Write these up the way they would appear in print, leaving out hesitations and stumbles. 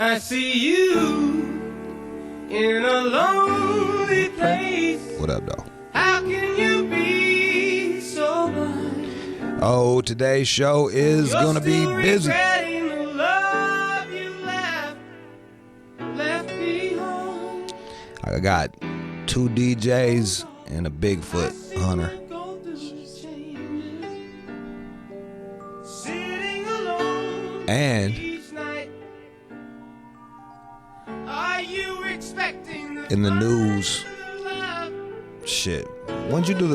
I see you in a lonely place. What up, though? How can you be so blind? Oh, today's show is going to be busy. Regretting the love you left behind. I got 2 DJs and a Bigfoot hunter. And in the news, shit. When'd you do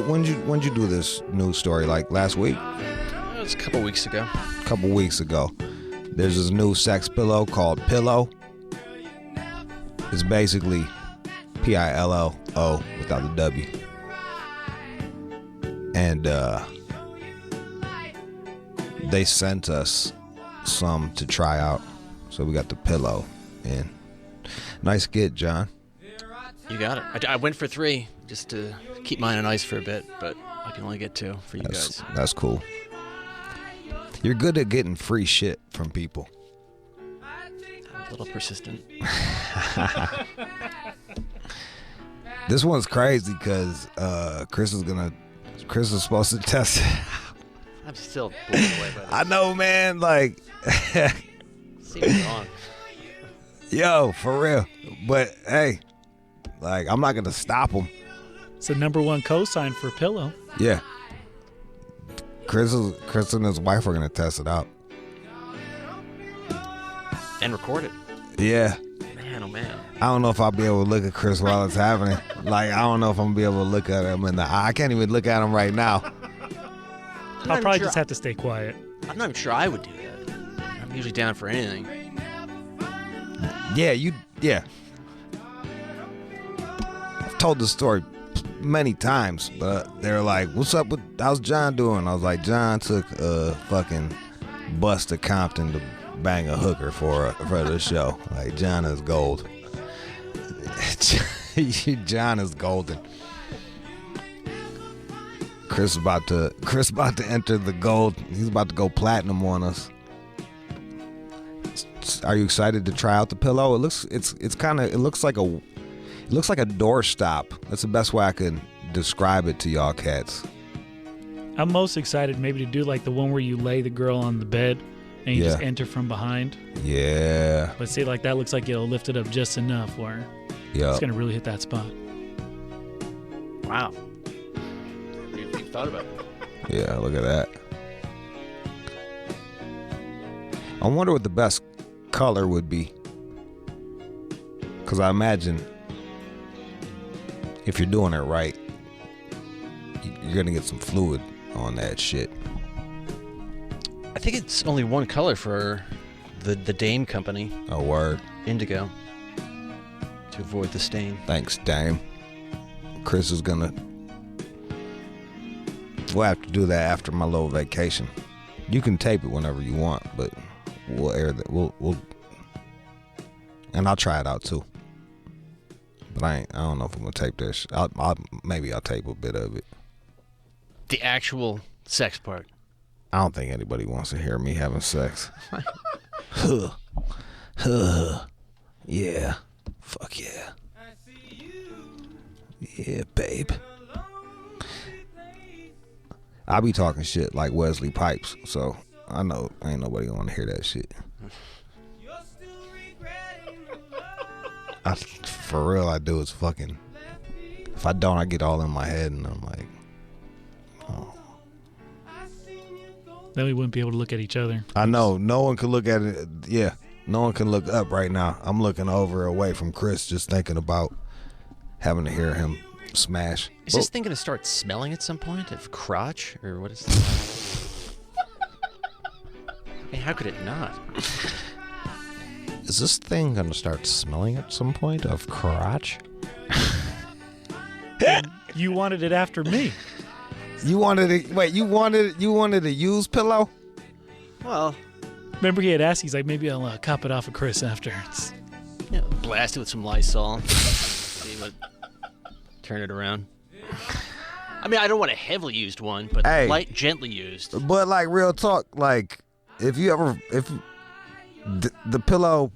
this news story? Like last week? It was a couple weeks ago. There's this new sex pillow called Pillow. It's basically Pillow without the W. And they sent us some to try out, so we got the Pillow in. Nice get, John. You got it. I went for 3 just to keep mine on ice for a bit, but I can only get 2 for you guys. That's cool. You're good at getting free shit from people. I'm a little persistent. This one's crazy because Chris is supposed to test it. I'm still blown away by this. I know, man. Like, Seems wrong. Yo, for real. But hey, like, I'm not gonna stop him. It's the #1 cosign for Pillow. Yeah. Chris and his wife are gonna test it out. And record it. Yeah. Man, oh man. I don't know if I'll be able to look at Chris while it's happening. Like, I don't know if I'm gonna be able to look at him in the eye. I can't even look at him right now. I'll probably just have to stay quiet. I'm not even sure I would do that. I'm usually down for anything. Yeah, yeah. I've told this story many times, but they're like, how's John doing? I was like, John took a fucking bus to Compton to bang a hooker for the show. Like, John is gold. John is golden. Chris about to enter the gold. He's about to go platinum on us. Are you excited to try out the Pillow? It looks like a doorstop. That's the best way I can describe it to y'all cats. I'm most excited maybe to do like the one where you lay the girl on the bed and you just enter from behind. Yeah. But see, like that looks like it'll lift it up just enough where it's gonna really hit that spot. Wow. You thought about it. Yeah, look at that. I wonder what the best color would be. Because I imagine if you're doing it right, you're going to get some fluid on that shit. I think it's only one color for the Dame company. Oh, word. Indigo. To avoid the stain. Thanks, Dame. Chris is going to... We'll have to do that after my little vacation. You can tape it whenever you want, but we'll air that. We'll and I'll try it out too. But I don't know if I'm gonna tape this. Maybe I'll tape a bit of it. The actual sex part. I don't think anybody wants to hear me having sex. Yeah. Fuck yeah. Yeah, babe. I be talking shit like Wesley Pipes, so I know ain't nobody gonna hear that shit. For real, I do. It's fucking. If I don't, I get all in my head, and I'm like, oh. Then we wouldn't be able to look at each other. I know. No one can look at it. Yeah, no one can look up right now. I'm looking away from Chris, just thinking about having to hear him smash. Is this thing going to start smelling at some point of crotch, or what is this? I mean, how could it not? Is this thing going to start smelling at some point of crotch? You wanted it after me. You wanted it. Wait, you wanted a used pillow? Well, remember he had asked. He's like, maybe I'll cop it off of Chris after. Blast it with some Lysol. See what. Turn it around. I mean, I don't want a heavily used one, but light, gently used. But like real talk, like if the pillow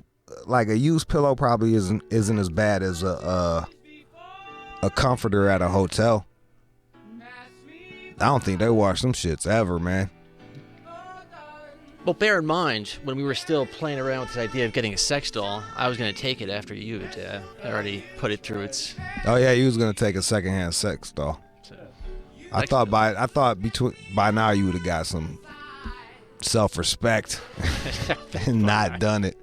like a used pillow probably isn't as bad as a comforter at a hotel. I don't think they wash them shits ever, man. Well, bear in mind, when we were still playing around with this idea of getting a sex doll, I was going to take it after you had already put it through its... Oh, yeah, you was going to take a secondhand sex doll. So, I thought by now you would have got some self-respect and not done it.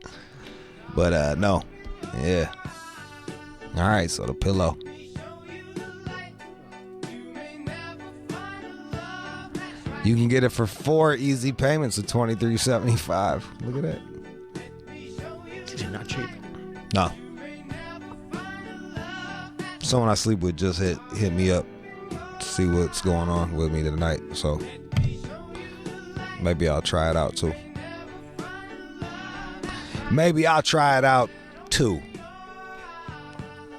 But, no. Yeah. All right, so the pillow. You can get it for 4 easy payments of $23.75. Look at that. It's not cheap. No. Someone I sleep with just hit me up to see what's going on with me tonight. So maybe I'll try it out too.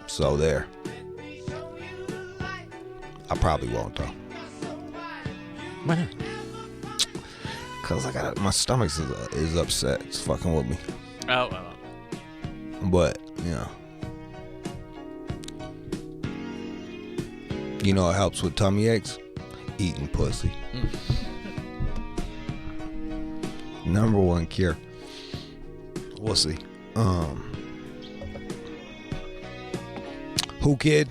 So there. I probably won't though. Why not? Cause my stomach is upset. It's fucking with me. Oh. But you know, it helps with tummy aches. Eating pussy. Number one cure. We'll see. Whoo Kid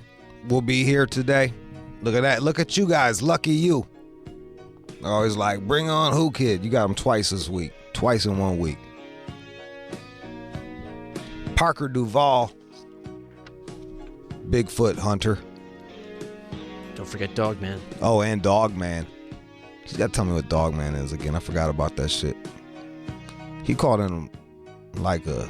will be here today. Look at that. Look at you guys. Lucky you. Always like, bring on Whoo Kid. You got him twice this week. Twice in 1 week. Parker Duvall. Bigfoot hunter. Don't forget Dogman. Oh, and Dogman. You gotta tell me what Dogman is again. I forgot about that shit. He called in like a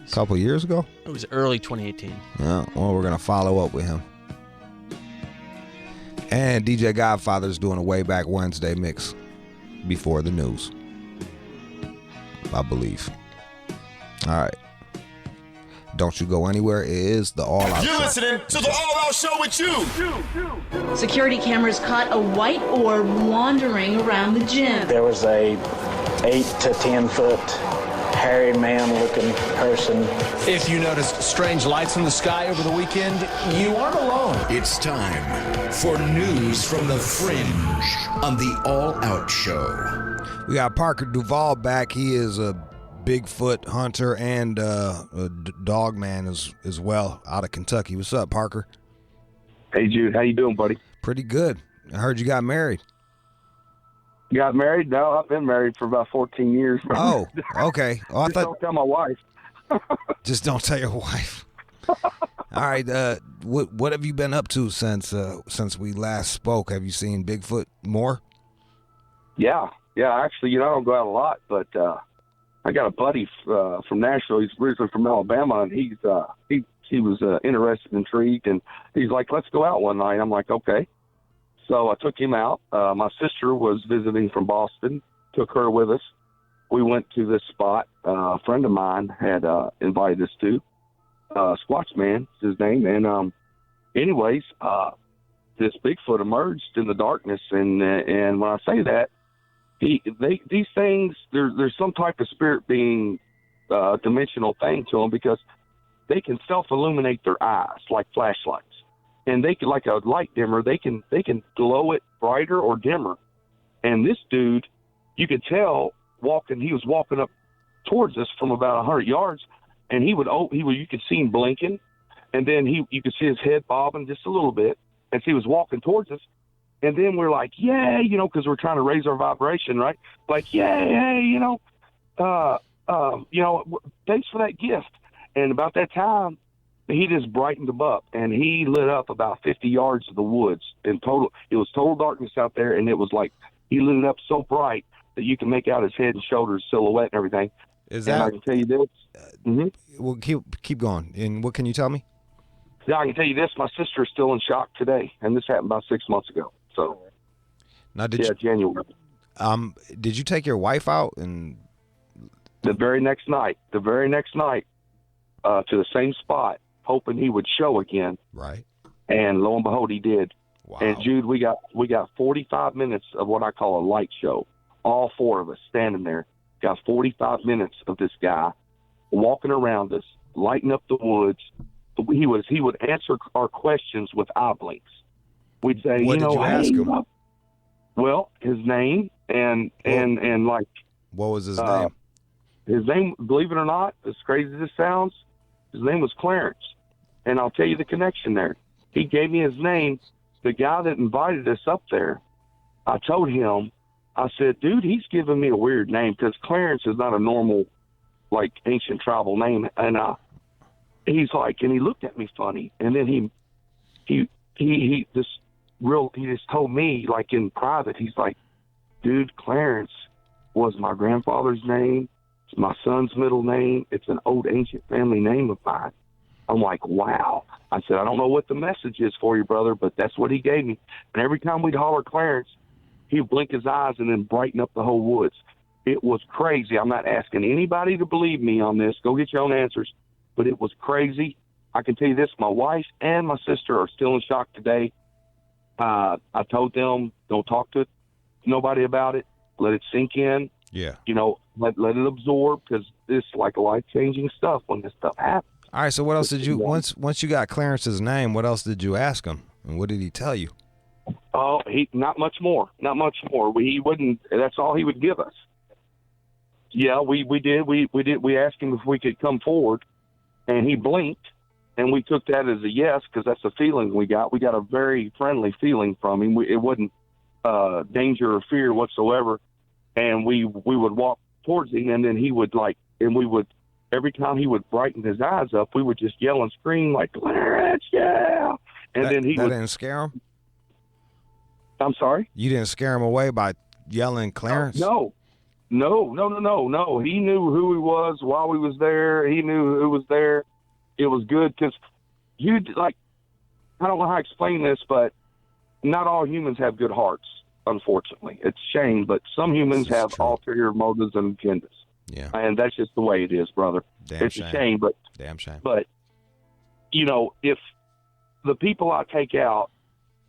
couple years ago. It was early 2018. Yeah, well, we're gonna follow up with him. And DJ Godfather's doing a Way Back Wednesday mix before the news, I believe. All right. Don't you go anywhere. It is the All Out Show. You're listening to the All Out Show with you. Security cameras caught a white orb wandering around the gym. There was a 8 to 10 foot hairy man-looking person. If you noticed strange lights in the sky over the weekend, you aren't alone. It's time for news from the fringe on the All Out Show. We got Parker Duvall back. He is a Bigfoot hunter and a dog man as well out of Kentucky. What's up, Parker? Hey, Jude. How you doing, buddy? Pretty good. I heard you got married. Got married? No, I've been married for about 14 years. Oh, okay. Oh, I thought. Don't tell my wife. Just don't tell your wife. All right. What have you been up to since we last spoke? Have you seen Bigfoot more? Yeah. Actually, I don't go out a lot, but I got a buddy from Nashville. He's originally from Alabama, and he was interested, intrigued, and he's like, "Let's go out one night." I'm like, "Okay." So I took him out. My sister was visiting from Boston, took her with us. We went to this spot a friend of mine had invited us to. Squatch Man is his name. And anyways, this Bigfoot emerged in the darkness. And when I say that, these things, there's some type of spirit being dimensional thing to them, because they can self-illuminate their eyes like flashlights. And they can, like a light dimmer, they can glow it brighter or dimmer. And this dude, you could tell he was walking up towards us from about 100 yards, and you could see him blinking, and then you could see his head bobbing just a little bit, and so he was walking towards us. And then we're like, yeah, because we're trying to raise our vibration, right? Like, yeah, thanks for that gift. And about that time, he just brightened them up, and he lit up about 50 yards of the woods. In total, it was total darkness out there, and it was like he lit it up so bright that you can make out his head and shoulders, silhouette, and everything. Is that? And I can tell you this. Well, keep going. And what can you tell me? Yeah, I can tell you this. My sister is still in shock today, and this happened about 6 months ago. So, now, January. Did you take your wife out and the very next night, to the same spot, hoping he would show again. Right. And lo and behold, he did. Wow. And Jude, we got 45 minutes of what I call a light show. All four of us standing there, got 45 minutes of this guy walking around us, lighting up the woods. He would answer our questions with eye blinks. We'd say, what did you ask him? Well, his name and like. What was his name? His name, believe it or not, as crazy as it sounds, his name was Clarence. And I'll tell you the connection there. He gave me his name. The guy that invited us up there, I told him, I said, dude, he's giving me a weird name because Clarence is not a normal, like, ancient tribal name. And he's like, and he looked at me funny. And then he just told me, like, in private, he's like, dude, Clarence was my grandfather's name. It's my son's middle name. It's an old ancient family name of mine. I'm like, wow. I said, I don't know what the message is for you, brother, but that's what he gave me. And every time we'd holler Clarence, he'd blink his eyes and then brighten up the whole woods. It was crazy. I'm not asking anybody to believe me on this. Go get your own answers. But it was crazy. I can tell you this, my wife and my sister are still in shock today. I told them, don't talk to nobody about it. Let it sink in. Yeah. You know, let it absorb, because it's like life-changing stuff when this stuff happens. All right, so what else did you, once you got Clarence's name, what else did you ask him? And what did he tell you? Oh, not much more. Not much more. He wouldn't, that's all he would give us. Yeah, we did. We asked him if we could come forward, and he blinked, and we took that as a yes, because that's the feeling we got. We got a very friendly feeling from him. It wasn't danger or fear whatsoever. And we would walk towards him, and then he would every time he would brighten his eyes up, we would just yell and scream like, Clarence, yeah. And then he didn't scare him? I'm sorry? You didn't scare him away by yelling Clarence? No. He knew who he was while we was there. He knew who was there. It was good because I don't know how to explain this, but not all humans have good hearts, unfortunately. It's a shame, but some humans have ulterior motives and agendas. Yeah. And that's just the way it is, brother. It's a shame, but damn shame. But if the people I take out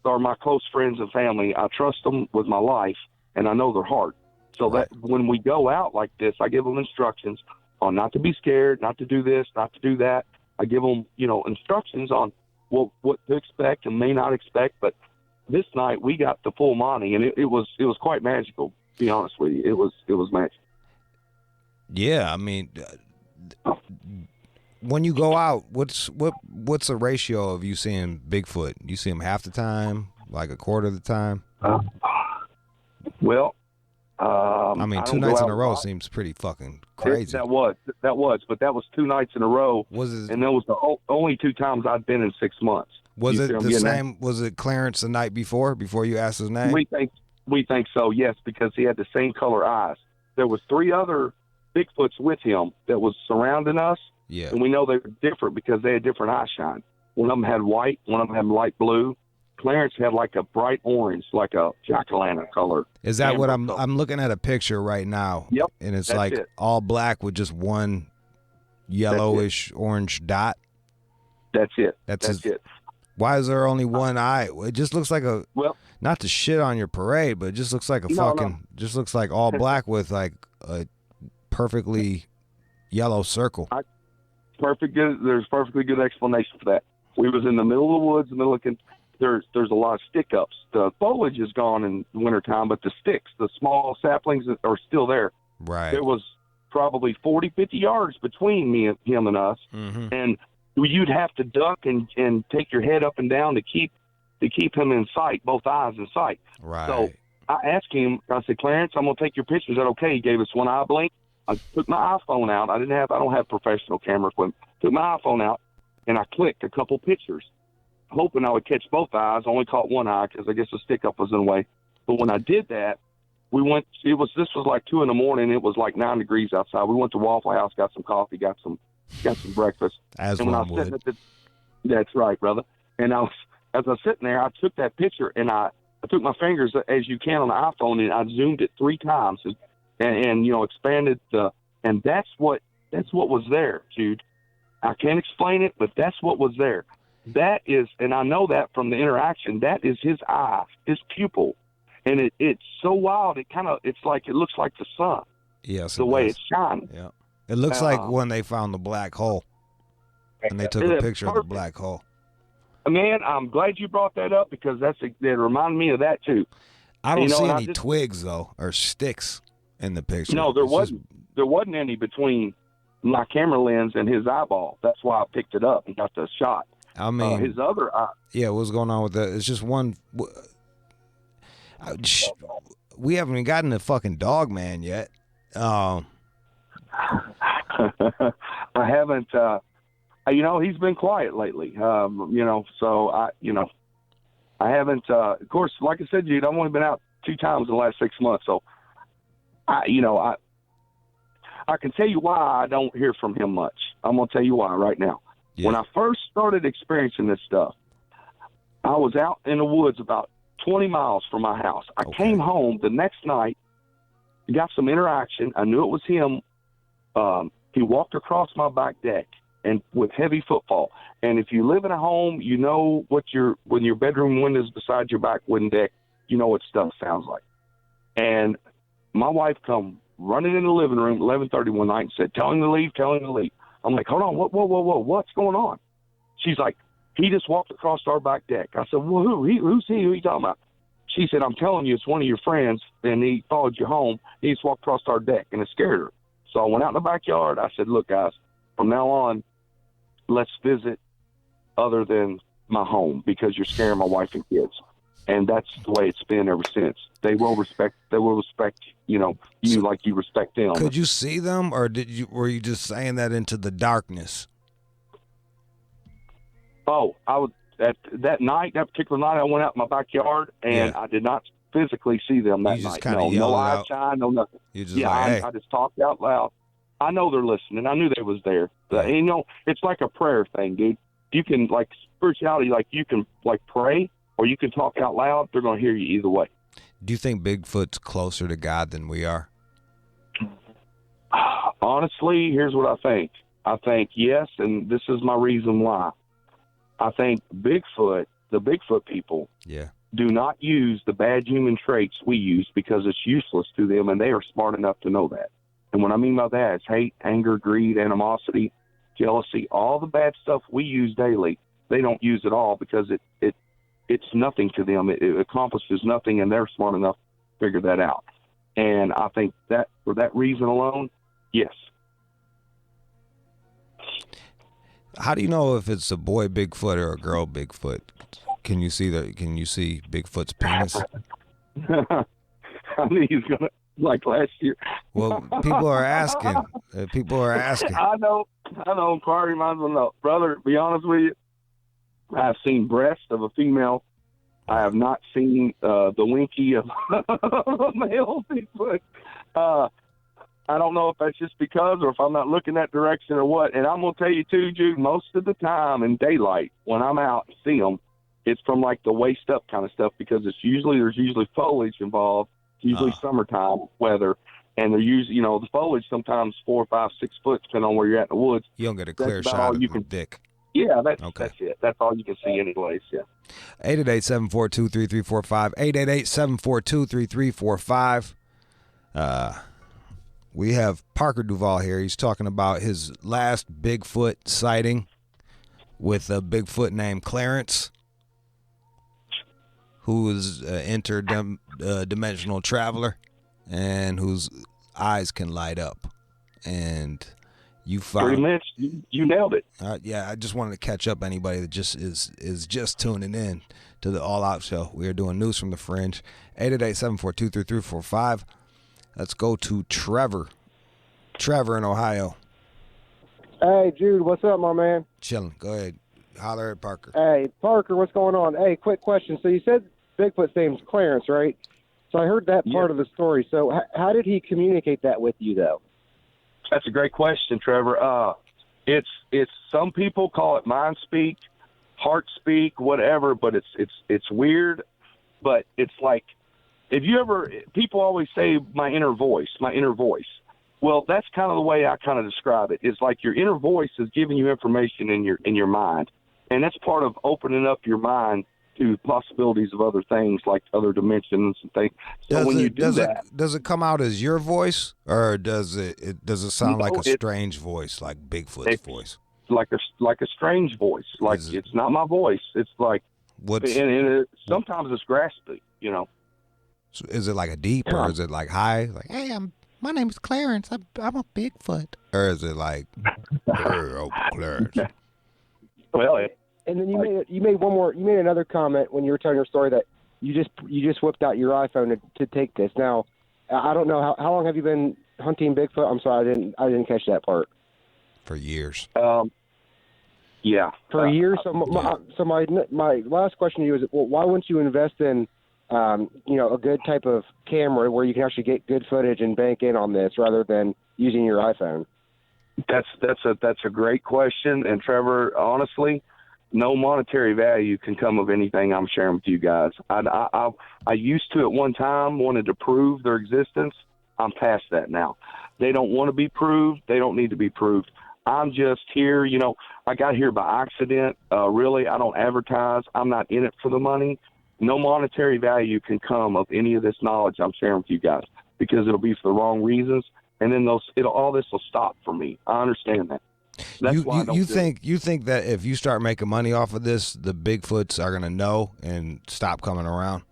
are my close friends and family, I trust them with my life, and I know their heart. So that when we go out like this, I give them instructions on not to be scared, not to do this, not to do that. I give them, instructions on what to expect and may not expect. But this night we got the full Monty, and it was quite magical. To be honest with you, it was magical. Yeah, I mean, when you go out, what's the ratio of you seeing Bigfoot? You see him half the time, like a quarter of the time? Well, I mean, 2 nights in a row seems pretty fucking crazy. That was, but that was 2 nights in a row. And that was the only 2 times I'd been in 6 months. Was it the same? Was it Clarence the night before you asked his name? We think so, yes, because he had the same color eyes. There was 3 other Bigfoots with him that was surrounding us. Yeah. And we know they were different because they had different eye shine. One of them had white, one of them had light blue. Clarence had like a bright orange, like a jack-o'-lantern color. Is that what I'm looking at a picture right now? Yep. And it's like all black with just one yellowish orange dot. That's it. That's it. Why is there only one eye? It just looks like not to shit on your parade, but it just looks like just looks like all black with like a perfectly yellow circle. There's perfectly good explanation for that. We was in the middle of the woods, there's a lot of stick ups. The foliage is gone in the wintertime, but the sticks, the small saplings are still there. Right. There was probably 40, 50 yards between him and us. Mm-hmm. And you'd have to duck and take your head up and down to keep him in sight, both eyes in sight. Right. So I asked him, I said, Clarence, I'm going to take your picture. Is that okay? He gave us one eye blink. I took my iPhone out. I don't have professional camera equipment. Took my iPhone out and I clicked a couple pictures, hoping I would catch both eyes. Only caught one eye because I guess the stick up was in the way. But when I did that, this was like 2 a.m. It was like 9 degrees outside. We went to Waffle House, got some coffee, got some breakfast. As and one would. That's right, brother. And as I was sitting there, I took that picture and I took my fingers, as you can on the iPhone, and I zoomed it 3 times and expanded and that's what was there, Jude. I can't explain it, but that's what was there. That is, and I know that from the interaction, that is his eye, his pupil. And it's so wild. It looks like the sun. Yes. The way it's shining. Yeah. It looks like when they found the black hole, and they took a picture of the black hole. Man, I'm glad you brought that up because it reminded me of that too. I don't see any twigs though or sticks in the picture. No, there wasn't any between my camera lens and his eyeball. That's why I picked it up and got the shot. I mean, his other eye. Yeah, what's going on with that? It's just one. We haven't even gotten the fucking dog man yet. I haven't. He's been quiet lately. So I haven't. Of course, like I said, Jude, I've only been out 2 times in the last 6 months. So, I can tell you why I don't hear from him much. I'm gonna tell you why right now. Yeah. When I first started experiencing this stuff, I was out in the woods about 20 miles from my house. I came home the next night, got some interaction. I knew it was him. He walked across my back deck and with heavy footfall. And if you live in a home, you know when your bedroom window's beside your back wooden deck, you know what stuff sounds like. And my wife come running in the living room 11:30 one night and said, tell him to leave. I'm like, hold on, whoa, what's going on? She's like, he just walked across our back deck. I said, well, who's he? Who are you talking about? She said, I'm telling you, it's one of your friends, and he followed you home. He just walked across our deck, and it scared her. So I went out in the backyard. I said, look, guys, from now on, let's visit other than my home because you're scaring my wife and kids. And that's the way it's been ever since. They will respect, you like you respect them. Could you see them, or were you just saying that into the darkness? Oh, I was that particular night. I went out in my backyard and I did not physically see them that night. No eye shine, no nothing. You just hey. I just talked out loud. I know they're listening. I knew they was there. But, it's like a prayer thing, dude. You can spirituality, you can pray or you can talk out loud. They're going to hear you either way. Do you think Bigfoot's closer to God than we are? Honestly, here's what I think. I think yes, and this is my reason why. I think the Bigfoot people do not use the bad human traits we use because it's useless to them, and they are smart enough to know that. And what I mean by that is hate, anger, greed, animosity, jealousy, all the bad stuff we use daily, they don't use at all because it's nothing to them. It accomplishes nothing, and they're smart enough to figure that out. And I think that for that reason alone, yes. How do you know if it's a boy Bigfoot or a girl Bigfoot? Can you see Bigfoot's penis? I knew he was gonna last year. Well, people are asking. I know. Inquiry minds will know. Brother, to be honest with you, I've seen breast of a female. I have not seen the winky of a male Bigfoot. I don't know if that's just because or if I'm not looking that direction or what. And I'm going to tell you, too, Jude, most of the time in daylight when I'm out and see them, it's from the waist up kind of stuff because there's usually foliage involved. It's usually summertime weather. And they're usually, the foliage sometimes 4, 5, 6 foot, depending on where you're at in the woods. You don't get a clear shot of your dick. Yeah, that's it. That's all you can see anyways, yeah. 888-742-3345. 888-742-3345. We have Parker Duval here. He's talking about his last Bigfoot sighting with a Bigfoot named Clarence, who is an interdimensional traveler and whose eyes can light up. And you found pretty much you nailed it. Yeah, I just wanted to catch up anybody that just is just tuning in to the All Out Show. We are doing news from the Fringe. 888-742-3345. Let's go to Trevor. Trevor in Ohio. Hey, Jude, what's up, my man? Chilling. Go ahead. Holler at Parker. Hey, Parker, what's going on? Hey, quick question. So you said Bigfoot's name's Clarence, right? So I heard that part of the story. So how did he communicate that with you, though? That's a great question, Trevor. It's some people call it mind speak, heart speak, whatever, but it's weird. But it's like, people always say my inner voice. Well, that's kind of the way I kind of describe it. It's like your inner voice is giving you information in your mind, and that's part of opening up your mind to possibilities of other things like other dimensions and things. So when you do that, does it come out as your voice, or does it sound like a strange voice, like Bigfoot's voice? Like a strange voice. Like it's not my voice. It's like sometimes it's graspy, you know. So is it like a deep, or is it like high? Like, hey, my name is Clarence. I'm a Bigfoot. Or is it like, oh, Clarence? Well, and then you made another comment when you were telling your story that you just whipped out your iPhone to take this. Now, I don't know how long have you been hunting Bigfoot? I'm sorry, I didn't catch that part. For years. Yeah. For years. So my last question to you is, well, why wouldn't you invest in a good type of camera where you can actually get good footage and bank in on this rather than using your iPhone? That's a great question, and Trevor, honestly, no monetary value can come of anything I'm sharing with you guys. I used to at one time wanted to prove their existence. I'm past that now. They don't want to be proved. They don't need to be proved. I'm just here. You know, I got here by accident. Really, I don't advertise. I'm not in it for the money. No monetary value can come of any of this knowledge I'm sharing with you guys because it'll be for the wrong reasons, and then all this will stop for me. I understand that. That's why you think that if you start making money off of this, the Bigfoots are gonna know and stop coming around?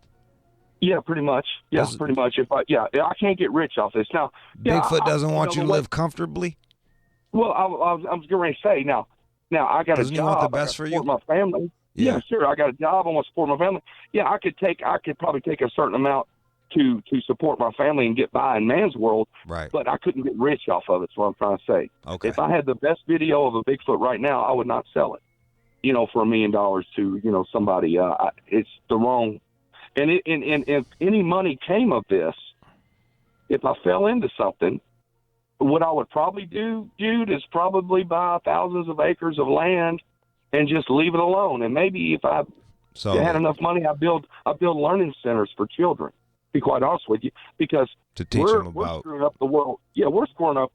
Yeah, pretty much. Yeah, pretty much. I can't get rich off this now. Bigfoot doesn't want you to live comfortably. Well, I was going to say now I got a job. Doesn't he want the best for you? My family. Yeah, sure. I got a job. I want to support my family. Yeah, I could probably take a certain amount to support my family and get by in man's world. Right. But I couldn't get rich off of it. That's what I'm trying to say. Okay. If I had the best video of a Bigfoot right now, I would not sell it. You know, for $1 million to somebody. It's the wrong. And if any money came of this, if I fell into something, what I would probably do, Jude, is probably buy thousands of acres of land and just leave it alone. And maybe if I had enough money, I'd build learning centers for children. Be quite honest with you, because to teach them about we're screwing up the world. Yeah, we're screwing up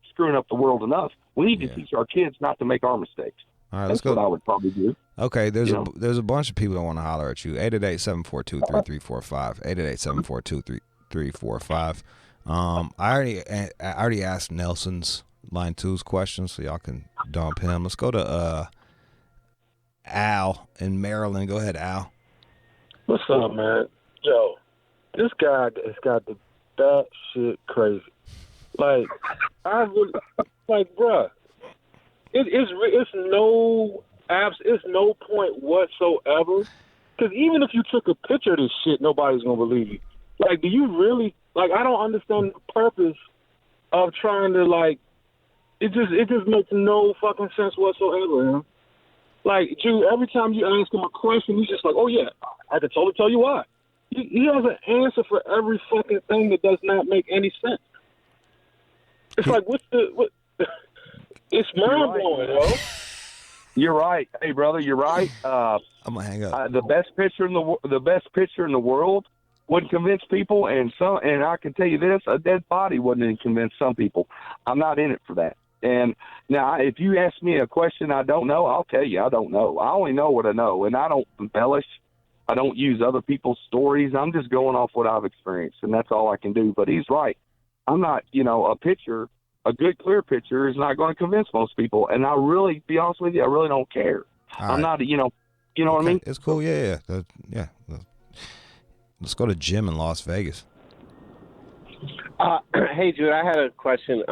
the world enough. We need to teach our kids not to make our mistakes. All right, that's what I would probably do. Okay, there's a bunch of people that want to holler at you. 888-742-3345. 888-742-3345. I already asked Nelson's line 2's questions, so y'all can dump him. Let's go to Al in Maryland. Go ahead, Al. What's up, man? Yo, this guy has got the bad shit crazy. Like, bruh, it's no point whatsoever. Because even if you took a picture of this shit, nobody's gonna believe you. Like, do you really? Like, I don't understand the purpose of trying to, like, it just makes no fucking sense whatsoever, man. Like, Jude, every time you ask him a question, he's just like, oh, yeah, I can totally tell you why. He has an answer for every fucking thing that does not make any sense. It's like, it's mind-blowing, yo. You're right. Hey, brother, you're right. I'm going to hang up. The best picture in the world wouldn't convince people, and I can tell you this: a dead body wouldn't convince some people. I'm not in it for that. And now, if you ask me a question I don't know, I'll tell you I don't know. I only know what I know, and I don't embellish. I don't use other people's stories. I'm just going off what I've experienced, and that's all I can do. But he's right. I'm not, a good clear picture is not going to convince most people. And I really, be honest with you, I really don't care. I'm not, you know what I mean? It's cool. Yeah. Let's go to Jim in Las Vegas. Hey, Jude, I had a question.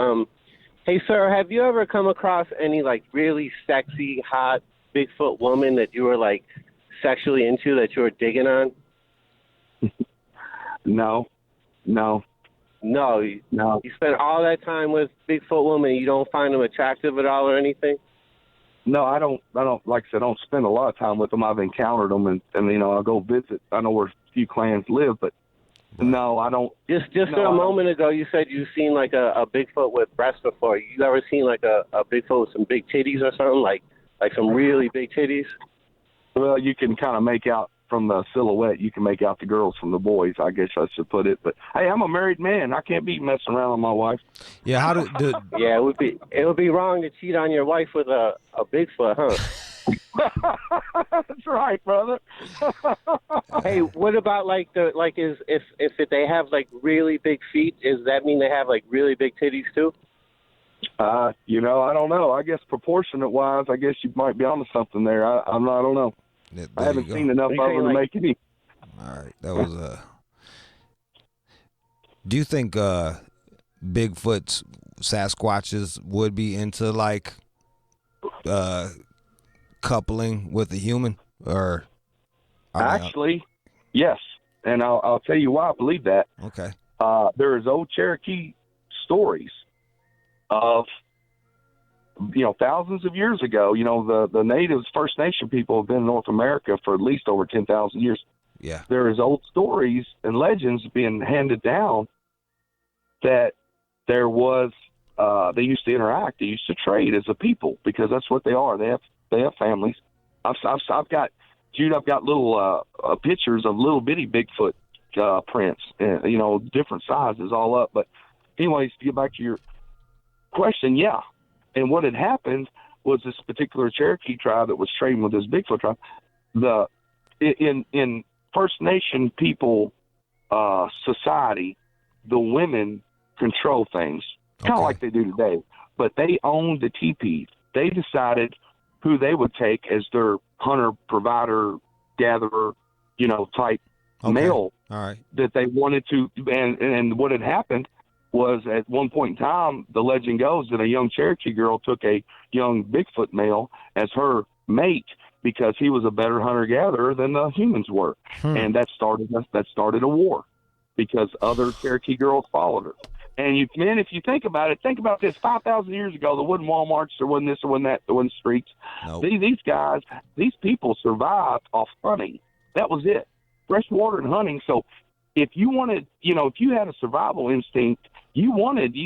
Hey, sir, have you ever come across any, like, really sexy, hot Bigfoot woman that you were, like, sexually into that you were digging on? No. You spend all that time with Bigfoot women and you don't find them attractive at all or anything? No, I don't, like I said, I don't spend a lot of time with them. I've encountered them and I'll go visit. I know where a few clans live, but no, I don't. Just a moment ago, you said you've seen like a Bigfoot with breasts before. You ever seen like a Bigfoot with some big titties or something, like some really big titties? Well, you can kind of make out from the silhouette. You can make out the girls from the boys, I guess I should put it. But hey, I'm a married man. I can't be messing around with my wife. Yeah, Yeah, it would be wrong to cheat on your wife with a Bigfoot, huh? That's right, brother. Hey, what about if they have like really big feet? Does that mean they have like really big titties too? I don't know. I guess proportionate wise, I guess you might be onto something there. I don't know. I haven't seen enough of them to make any. All right, that was Do you think Bigfoot's Sasquatches would be into like coupling with a human, or actually, yes, and I'll tell you why I believe that. Okay. There is old Cherokee stories of thousands of years ago. The natives, First Nation people, have been in North America for at least over 10,000 years. Yeah. There is old stories and legends being handed down that there was they used to interact, they used to trade as a people, because that's what they are. They have families. I've got Jude. I've got little pictures of little bitty Bigfoot prints, and different sizes, all up. But anyways, to get back to your question, yeah. And what had happened was this particular Cherokee tribe that was trading with this Bigfoot tribe. In First Nation people society, the women control things, kind of like they do today. But they owned the teepees. They decided who they would take as their hunter, provider, gatherer, type male. All right. That they wanted to. And what had happened was, at one point in time, the legend goes that a young Cherokee girl took a young Bigfoot male as her mate because he was a better hunter-gatherer than the humans were. And that started a war because other Cherokee girls followed her. And if you think about it, think about this: 5,000 years ago, there wasn't Walmarts, there wasn't this, there wasn't that, there wasn't streets. Nope. These people survived off hunting. That was it, fresh water and hunting. So if you wanted, if you had a survival instinct, you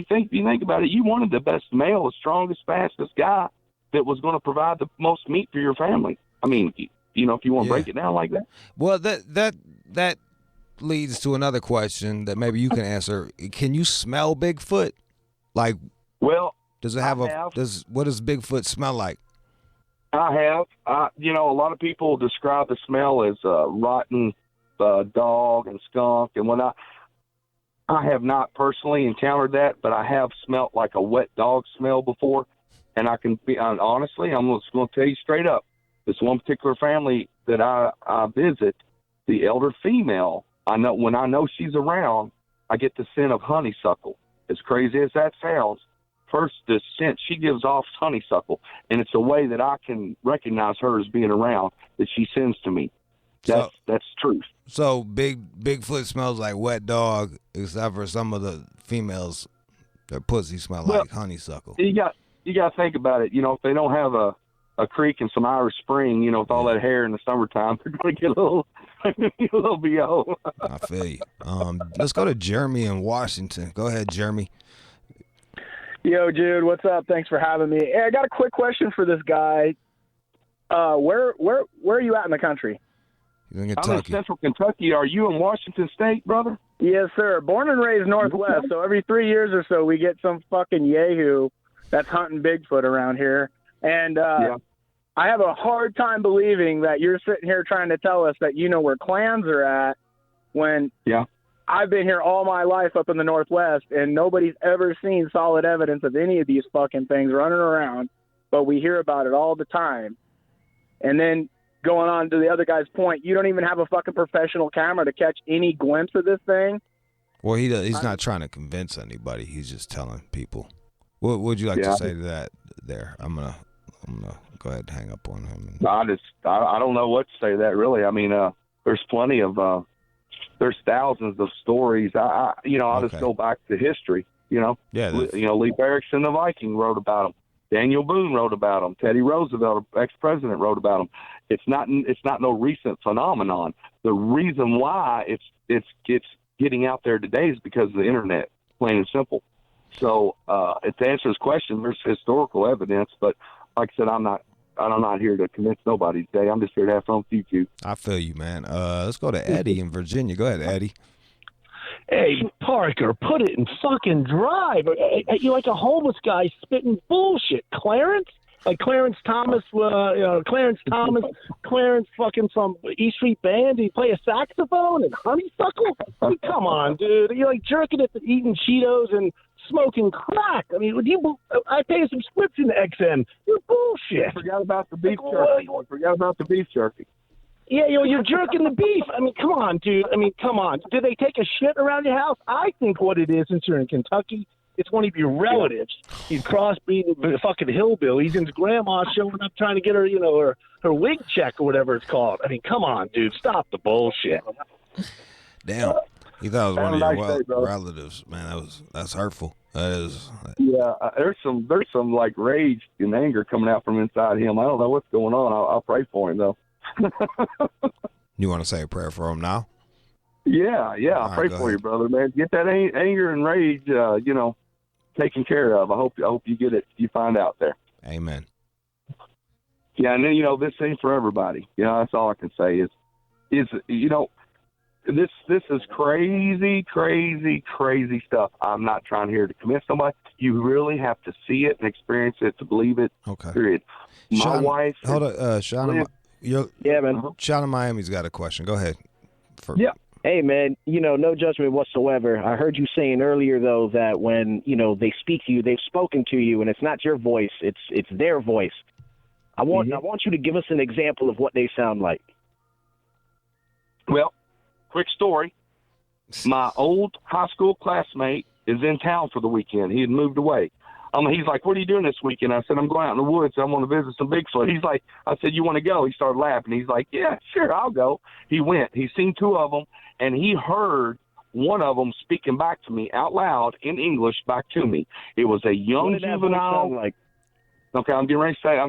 think about it, you wanted the best male, the strongest, fastest guy that was going to provide the most meat for your family. I mean, if you want to break it down like that. Well, that leads to another question that maybe you can answer. Can you smell Bigfoot? Like, well, does it what does Bigfoot smell like? I have. A lot of people describe the smell as rotten dog and skunk and whatnot. I have not personally encountered that, but I have smelt like a wet dog smell before. And I can be honestly, I'm just going to tell you straight up. This one particular family that I visit, the elder female, when I know she's around, I get the scent of honeysuckle. As crazy as that sounds, first the scent she gives off is honeysuckle, and it's a way that I can recognize her as being around, that she sends to me. That's truth. So Bigfoot smells like wet dog, except for some of the females, their pussy smell like honeysuckle. You got to think about it. If they don't have a creek and some Irish Spring, with all that hair in the summertime, they're going to get a little BO. I feel you. Let's go to Jeremy in Washington. Go ahead, Jeremy. Yo, Jude, what's up? Thanks for having me. Hey, I got a quick question for this guy. Where are you at in the country? He's in I'm in central Kentucky. Are you in Washington State, brother? Yes, sir. Born and raised Northwest, so every 3 years or so we get some fucking yahoo that's hunting Bigfoot around here. And I have a hard time believing that you're sitting here trying to tell us that you know where clans are at when I've been here all my life up in the Northwest and nobody's ever seen solid evidence of any of these fucking things running around, but we hear about it all the time. And then going on to the other guy's point, you don't even have a fucking professional camera to catch any glimpse of this thing. Well, he's not trying to convince anybody. He's just telling people. What would you like to say to that there? I'm gonna go ahead and hang up on him. I don't know what to say to that, really. I mean, there's plenty of there's thousands of stories. I'll just go back to history. Lee Barrickson, the Viking, wrote about them. Daniel Boone wrote about them. Teddy Roosevelt, ex-president, wrote about them. It's not no recent phenomenon. The reason why it's getting out there today is because of the internet, plain and simple. So to answer his question, there's historical evidence, but like I said, I'm not here to convince nobody today. I'm just here to have fun with you. I feel you, man. Let's go to Eddie in Virginia. Go ahead, Eddie. Hey, Parker, put it in fucking drive. You're like a homeless guy spitting bullshit. Clarence, Like Clarence Thomas, Clarence fucking from East Street Band. Did he play a saxophone and honeysuckle? I mean, come on, dude. You're like jerking at eating Cheetos and smoking crack. I mean, I pay a subscription to XM. You're bullshit. Forgot about the beef jerky. Forgot about the beef jerky. Yeah, you're jerking the beef. I mean, come on, dude. I mean, come on. Did they take a shit around your house? I think what it is, since you're in Kentucky, it's one of your relatives. He's crossbreeding fucking hillbillies, and his grandma showing up trying to get her, her wig check or whatever it's called. I mean, come on, dude. Stop the bullshit. Damn. You thought it was one of your relatives, man. That's hurtful. That is. Yeah, there's some like rage and anger coming out from inside him. I don't know what's going on. I'll pray for him though. You want to say a prayer for him now? Yeah. I'll pray for you, brother, man. Get that anger and rage, taken care of. I hope you get it. You find out there. Amen. Yeah, and then this ain't for everybody. That's all I can say is this is crazy stuff. I'm not trying here to convince somebody. You really have to see it and experience it to believe it. Okay. Period. My wife. Hold on, Sean. Yeah, man. Sean in Miami's got a question. Go ahead. Yeah. Hey, man, no judgment whatsoever. I heard you saying earlier, though, that when, they speak to you, they've spoken to you, and it's not your voice, it's their voice. I want you to give us an example of what they sound like. Well, quick story. My old high school classmate is in town for the weekend. He had moved away. He's like, what are you doing this weekend? I said, I'm going out in the woods. I'm going to visit some Bigfoot. He's like, I said, you want to go? He started laughing. He's like, yeah, sure, I'll go. He went. He's seen two of them, and he heard one of them speaking back to me out loud in English back to me. It was a young juvenile. Like? Okay, I'm getting ready to say.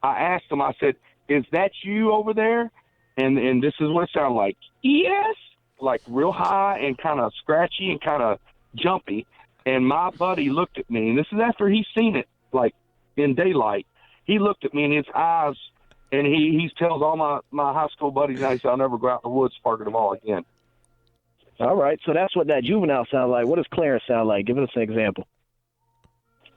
I asked him, I said, is that you over there? And this is what it sounded like. Yes. Like real high and kind of scratchy and kind of jumpy. And my buddy looked at me, and this is after he's seen it, like, in daylight. He looked at me in his eyes, and he tells all my high school buddies now, he said, I'll never go out in the woods parking them all again. All right, so that's what that juvenile sounds like. What does Clarence sound like? Give us an example.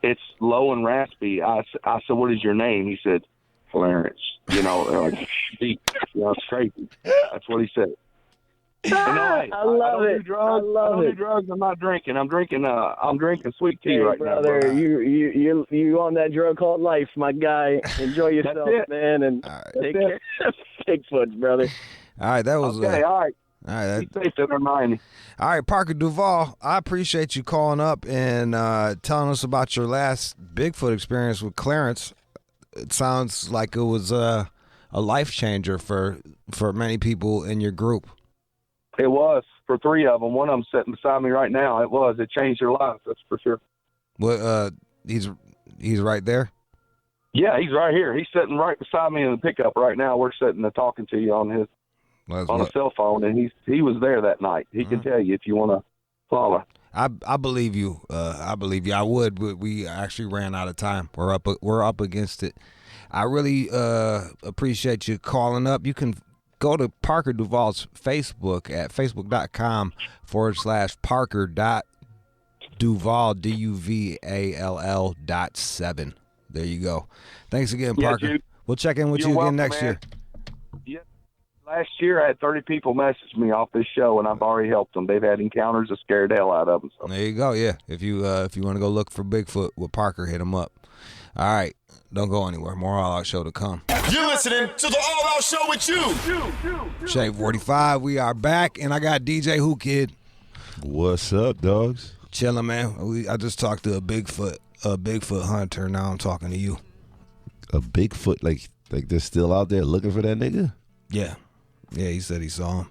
It's low and raspy. I said, what is your name? He said, Clarence. Like, it's crazy. That's what he said. I love it. I don't do drugs. I'm not drinking. I'm drinking sweet tea right brother, now. You on that drug called life, my guy. Enjoy yourself, man, and take care of Bigfoot, brother. All right, that was okay. All right. All right. Be safe to Miami. All right, Parker Duval, I appreciate you calling up and telling us about your last Bigfoot experience with Clarence. It sounds like it was a life changer for many people in your group. It was for three of them. One of them sitting beside me right now. It changed their lives. That's for sure. Well, he's right there. Yeah, he's right here. He's sitting right beside me in the pickup right now. We're sitting and talking to you on a cell phone, and he was there that night. He can tell you if you want to follow. I believe you. I believe you. I would, but we actually ran out of time. We're up against it. I really appreciate you calling up. You can go to Parker Duval's Facebook at facebook.com/Parker.Duval DUVALL.7. There you go. Thanks again, Parker. Dude. We'll check in with you again next year. Yeah. Last year, I had 30 people message me off this show, and I've already helped them. They've had encounters that scared the hell out of them. So. There you go. Yeah. If you want to go look for Bigfoot with Parker, hit him up. All right. Don't go anywhere. More All Out Show to come. You're listening to the All Out Show with you. Shave 45. We are back, and I got DJ Whoo Kid. What's up, dogs? Chilling, man. I just talked to a Bigfoot hunter. Now I'm talking to you. A Bigfoot, like they're still out there looking for that nigga? Yeah. Yeah, he said he saw him.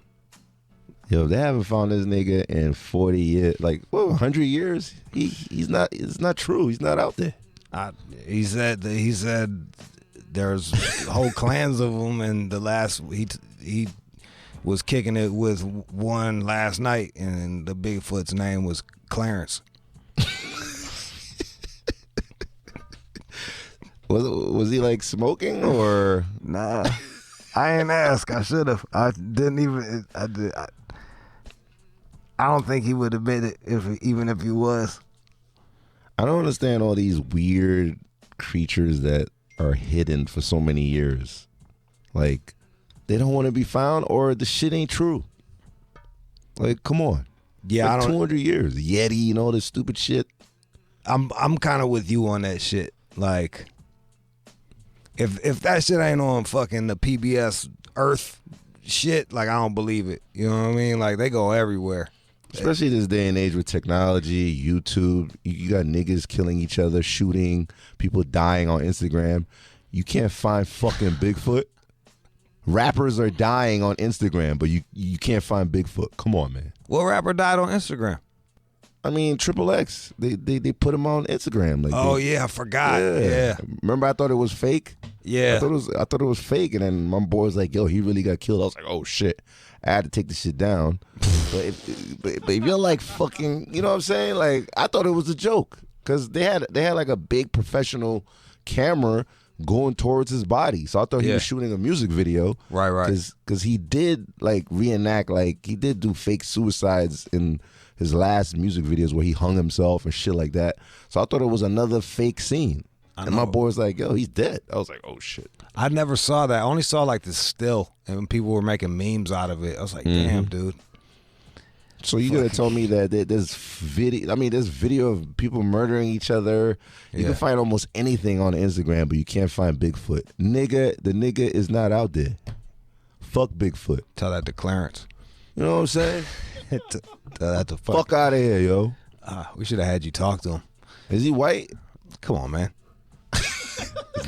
Yo, they haven't found this nigga in 40 years, 100 years. He's not. It's not true. He's not out there. He said there's whole clans of them, and the last he was kicking it with one last night, and the Bigfoot's name was Clarence. Was he like smoking or? Nah, I ain't ask. I should have. I didn't even. I did. I don't think he would admit it even if he was. I don't understand all these weird creatures that are hidden for so many years. Like, they don't want to be found, or the shit ain't true. Like, come on. Yeah, like I don't. 200 years, Yeti and all this stupid shit. I'm kind of with you on that shit. Like, if that shit ain't on fucking the PBS Earth shit, like, I don't believe it. You know what I mean? Like, they go everywhere. Especially this day and age with technology, YouTube. You got niggas killing each other, shooting, people dying on Instagram. You can't find fucking Bigfoot. Rappers are dying on Instagram, but you can't find Bigfoot. Come on, man. What rapper died on Instagram? I mean, Triple X. They put him on Instagram. Like, oh yeah, I forgot. Yeah. Remember, I thought it was fake. Yeah. I thought it was fake, and then my boy was like, "Yo, he really got killed." I was like, "Oh shit." I had to take the shit down. but if you're like fucking, you know what I'm saying? Like, I thought it was a joke because they had like a big professional camera going towards his body. So I thought he was shooting a music video. Right. Because he did like reenact, like he did do fake suicides in his last music videos where he hung himself and shit like that. So I thought it was another fake scene. And my boy was like, "Yo, he's dead." I was like, "Oh shit." I never saw that. I only saw like the still, and people were making memes out of it. I was like, "Damn, dude." So you gotta tell me that there's video. I mean, there's video of people murdering each other. You can find almost anything on Instagram, but you can't find Bigfoot. The nigga is not out there. Fuck Bigfoot. Tell that to Clarence. You know what I'm saying? Tell that to fuck out of here, yo. We should have had you talk to him. Is he white? Come on, man.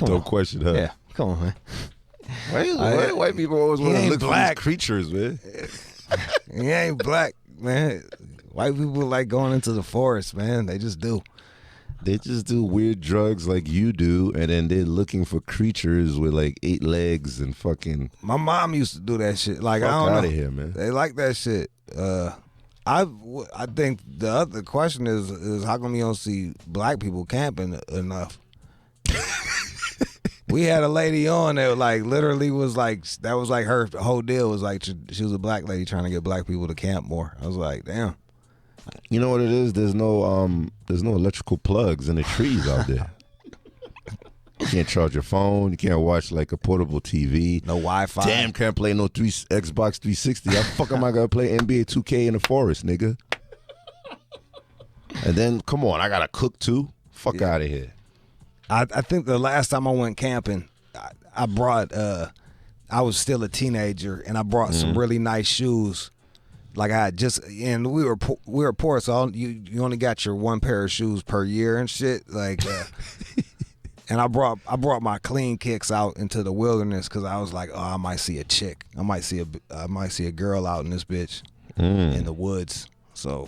No question, huh? Yeah, come on, man. White people always want to look black for these creatures, man. He ain't black, man. White people like going into the forest, man. They just do. They just do weird drugs like you do, and then they're looking for creatures with like 8 legs and fucking. My mom used to do that shit. Like, Fuck I don't know. outta here, man. They like that shit. I think the other question is how come you don't see black people camping enough? We had a lady on that like literally was like, that was like her whole deal was like she was a black lady trying to get black people to camp more. I was like, damn. You know what it is? There's no electrical plugs in the trees out there. You can't charge your phone. You can't watch like a portable TV. No Wi-Fi. Damn, can't play no Xbox 360. How the fuck am I gonna play NBA 2K in the forest, nigga? And then come on, I gotta cook too. Fuck out of here. I think the last time I went camping, I brought I was still a teenager and I brought some really nice shoes. Like and we were poor, so you only got your one pair of shoes per year and shit. Like, and I brought my clean kicks out into the wilderness because I was like, oh, I might see a chick, I might see a girl out in this bitch in the woods. So,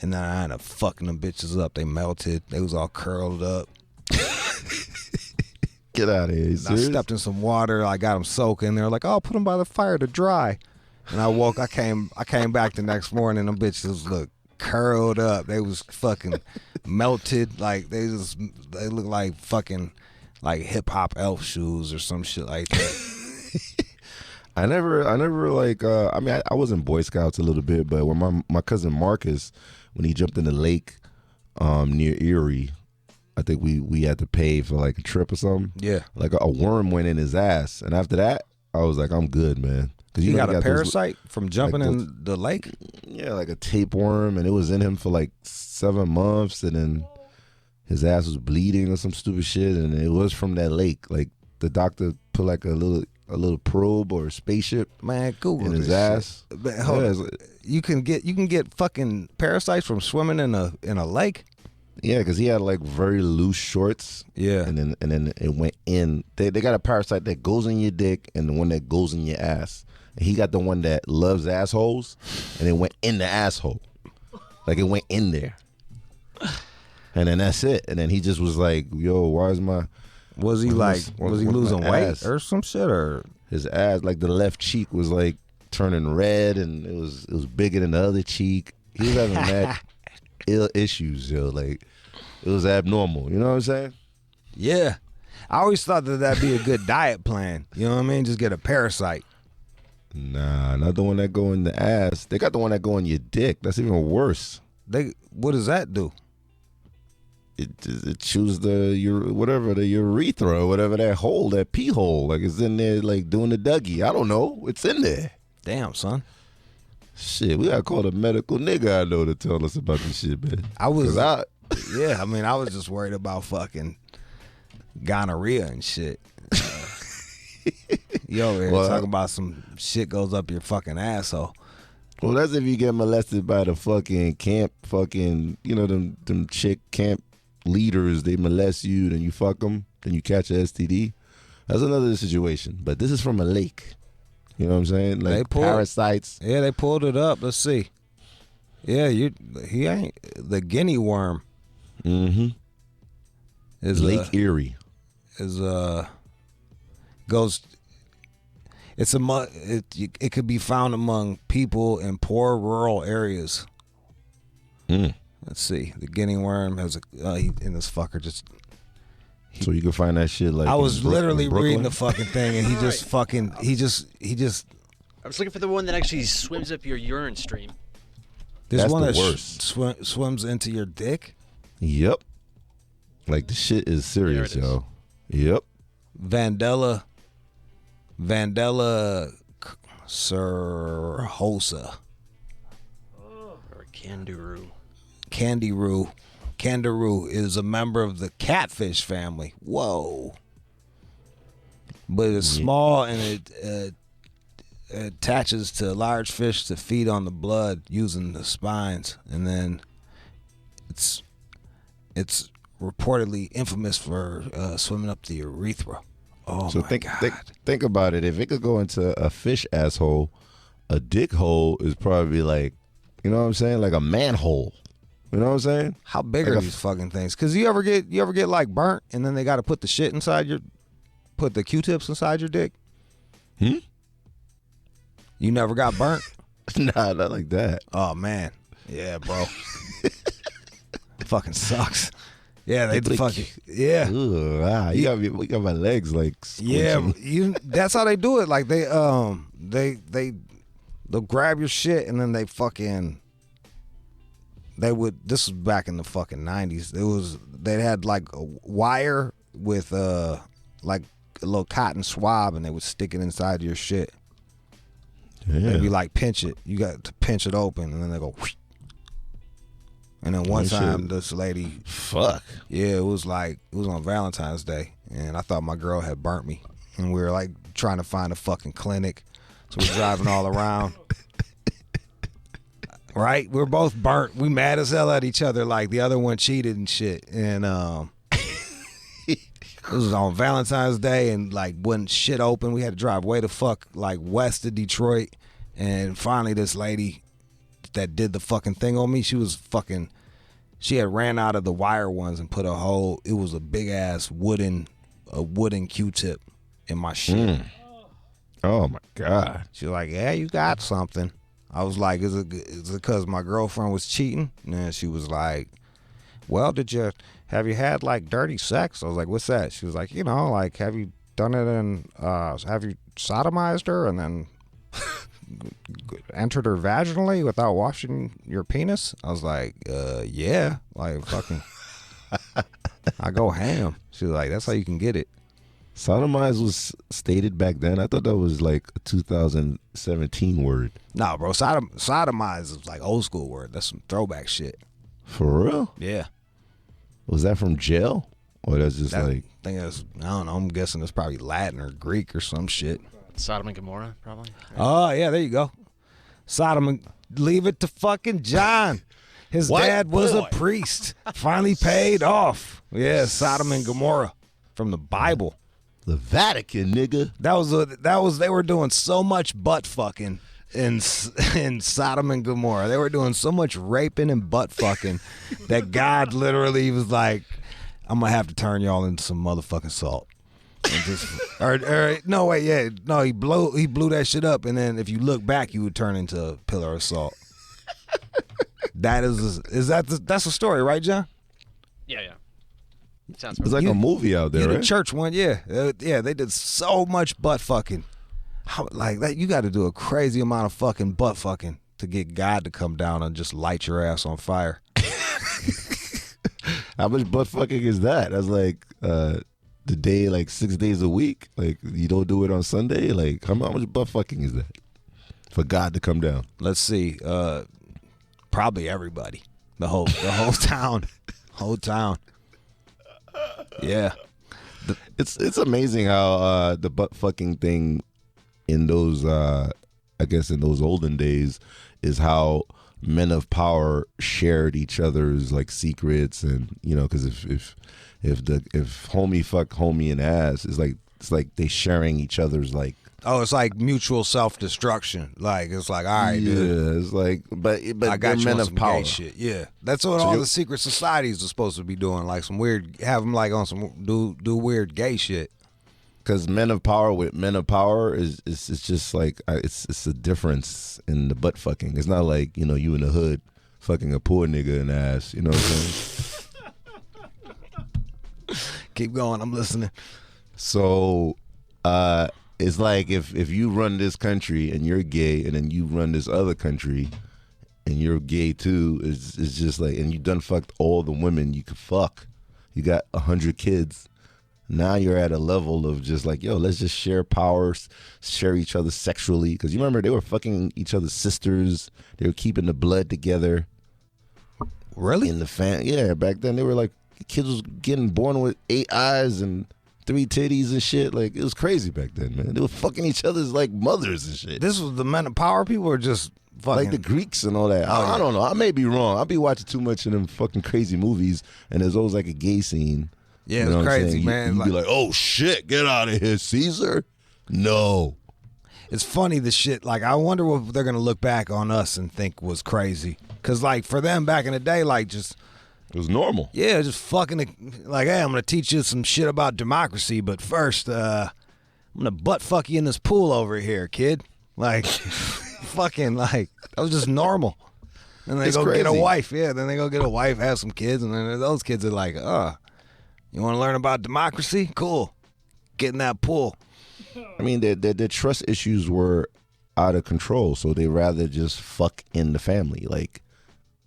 and then I ended up fucking them bitches up. They melted. They was all curled up. Get out of here. I stepped in some water. I got them soaking. They're like, "Oh, put them by the fire to dry." And I came back the next morning. Them bitches look curled up. They was fucking melted. Like they look like fucking like hip hop elf shoes or some shit like that. I never like. I mean, I was in Boy Scouts a little bit, but when my cousin Marcus, when he jumped in the lake near Erie. I think we had to pay for like a trip or something. Yeah. Like a worm went in his ass. And after that, I was like, I'm good, man. Because you got a parasite from jumping in the lake? Yeah, like a tapeworm. And it was in him for like 7 months. And then his ass was bleeding or some stupid shit. And it was from that lake. Like the doctor put like a little probe or a spaceship Google in his this ass. Shit. But hold on. You can get fucking parasites from swimming in a lake? Yeah, because he had like very loose shorts. Yeah. And then it went in. They got a parasite that goes in your dick and the one that goes in your ass. And he got the one that loves assholes and it went in the asshole. Like it went in there. And then that's it. And then he just was like, yo, why is my... Was he losing weight or some shit? Or his ass, like the left cheek was like turning red and it was bigger than the other cheek. He was having mad ill issues, yo. Like it was abnormal. You know what I'm saying? Yeah. I always thought that'd be a good diet plan. You know what I mean? Just get a parasite. Nah, not the one that go in the ass. They got the one that go in your dick. That's even worse. What does that do? it chews the urethra or whatever, that hole, that pee hole, like it's in there, like doing the Dougie. I don't know, it's in there. Damn, son. Shit, we gotta call the medical nigga I know to tell us about this shit, man. I was just worried about fucking gonorrhea and shit. You over here talking about some shit goes up your fucking asshole. Well, that's if you get molested by the fucking camp, fucking, you know, them chick camp leaders. They molest you, then you fuck them, then you catch a STD. That's another situation. But this is from a lake. You know what I'm saying? Like parasites. Yeah, they pulled it up. Let's see. Yeah, he ain't the guinea worm. Mm-hmm. Is Lake Erie. Goes. It could be found among people in poor rural areas. Let's see. The guinea worm has and this fucker just. So you can find that shit like. I was literally reading the fucking thing, and he just fucking he just. I was looking for the one that actually swims up your urine stream. There's one that swims into your dick. Yep. Like the shit is serious, yo. Yep. Vandella cerhosa. Or kangaroo. Kangaroo is a member of the catfish family. Whoa. But it's small, and it attaches to large fish to feed on the blood using the spines, and then it's reportedly infamous for swimming up the urethra. Oh, so my God. Think about it. If it could go into a fish asshole, a dick hole is probably like, you know what I'm saying, like a manhole. You know what I'm saying? How big are these fucking things? Because you ever get like burnt, and then they got to put the shit inside put the Q-tips inside your dick? You never got burnt? Nah, not like that. Oh man, yeah, bro. Fucking sucks. Yeah, they fucking yeah. Ugh, you got my legs like squinching. Yeah, that's how they do it. Like they'll grab your shit, and then they would. This was back in the fucking 90s. They had like a wire with like a little cotton swab, and they would stick it inside your shit. Yeah. They'd be like, pinch it. You got to pinch it open, and then they go. Whoosh. And then one time, this lady, yeah, it was on Valentine's Day, and I thought my girl had burnt me, and we were like trying to find a fucking clinic, so we're driving all around. Right, we're both burnt. We mad as hell at each other, like the other one cheated and shit. And it was on Valentine's Day, and like wasn't shit open. We had to drive way the fuck like west of Detroit, and finally this lady that did the fucking thing on me, she had ran out of the wire ones and put it was a big ass wooden Q-tip in my shit. Oh my God. She's like, yeah, you got something. I was like, is it because my girlfriend was cheating? And she was like, well, have you had like dirty sex? I was like, what's that? She was like, like, have you done it have you sodomized her and then entered her vaginally without washing your penis? I was like, yeah, like fucking I go ham. She was like, that's how you can get it. Sodomize was stated back then. I thought that was like a 2017 word. Nah, bro, sodomize is like old school word. That's some throwback shit. For real? Yeah. Was that from jail? Or that's just like, I don't know, I'm guessing it's probably Latin or Greek or some shit. Sodom and Gomorrah, probably. Right? Oh, yeah, there you go. Leave it to fucking John. His dad was a priest. Finally paid off. Yeah, Sodom and Gomorrah from the Bible. The Vatican, nigga. They were doing so much butt fucking in Sodom and Gomorrah. They were doing so much raping and butt fucking that God literally was like, I'm gonna have to turn y'all into some motherfucking salt. He blew that shit up, and then if you look back, you would turn into a pillar of salt. That's a story, right, John? Yeah. Sounds it's like a movie out there, yeah, right? The church one, yeah. They did so much butt fucking. Like that, you got to do a crazy amount of fucking butt fucking to get God to come down and just light your ass on fire. How much butt fucking is that? That's like the day, like 6 days a week. Like you don't do it on Sunday. Like how much butt fucking is that for God to come down? Let's see. Probably everybody. The whole town. Whole town. Yeah. It's amazing how the butt fucking thing in those I guess in those olden days is how men of power shared each other's like secrets, and you know, because if homie fuck homie and ass, it's like they sharing each other's like. Oh, it's like mutual self-destruction. Like it's like, all right, yeah, dude. it's like, but I got you men on of some power. gay shit. Yeah, that's what all the secret societies are supposed to be doing. Like some weird, have them like on some do weird gay shit. Because men of power with men of power is just like it's a difference in the butt fucking. It's not like, you know, you in the hood fucking a poor nigga in the ass. You know what I'm saying? Keep going. I'm listening. So it's like if you run this country and you're gay, and then you run this other country and you're gay too, it's just like, and you done fucked all the women you could fuck. You got 100 kids. Now you're at a level of just like, yo, let's just share powers, share each other sexually. Because you remember they were fucking each other's sisters. They were keeping the blood together. Really? In the yeah, back then they were like, kids was getting born with 8 eyes and 3 titties and shit. Like, it was crazy back then, man. They were fucking each other's like mothers and shit. This was the men of power people, or just fucking like the Greeks and all that. I don't know. I may be wrong. I'll be watching too much of them fucking crazy movies, and there's always like a gay scene. Yeah, you know it's crazy, you, man. You'd be like, oh shit, get out of here, Caesar. No. It's funny, the shit. Like, I wonder what they're going to look back on us and think was crazy. Because, like, for them back in the day, like, just. It was normal. Yeah, just fucking. Like, hey, I'm going to teach you some shit about democracy, but first, I'm going to butt fuck you in this pool over here, kid. Like, fucking, like, that was just normal. And they go get a wife. Yeah, then they go get a wife, have some kids, and then those kids are like, you want to learn about democracy? Cool. Get in that pool. I mean, their trust issues were out of control, so they rather just fuck in the family. Like,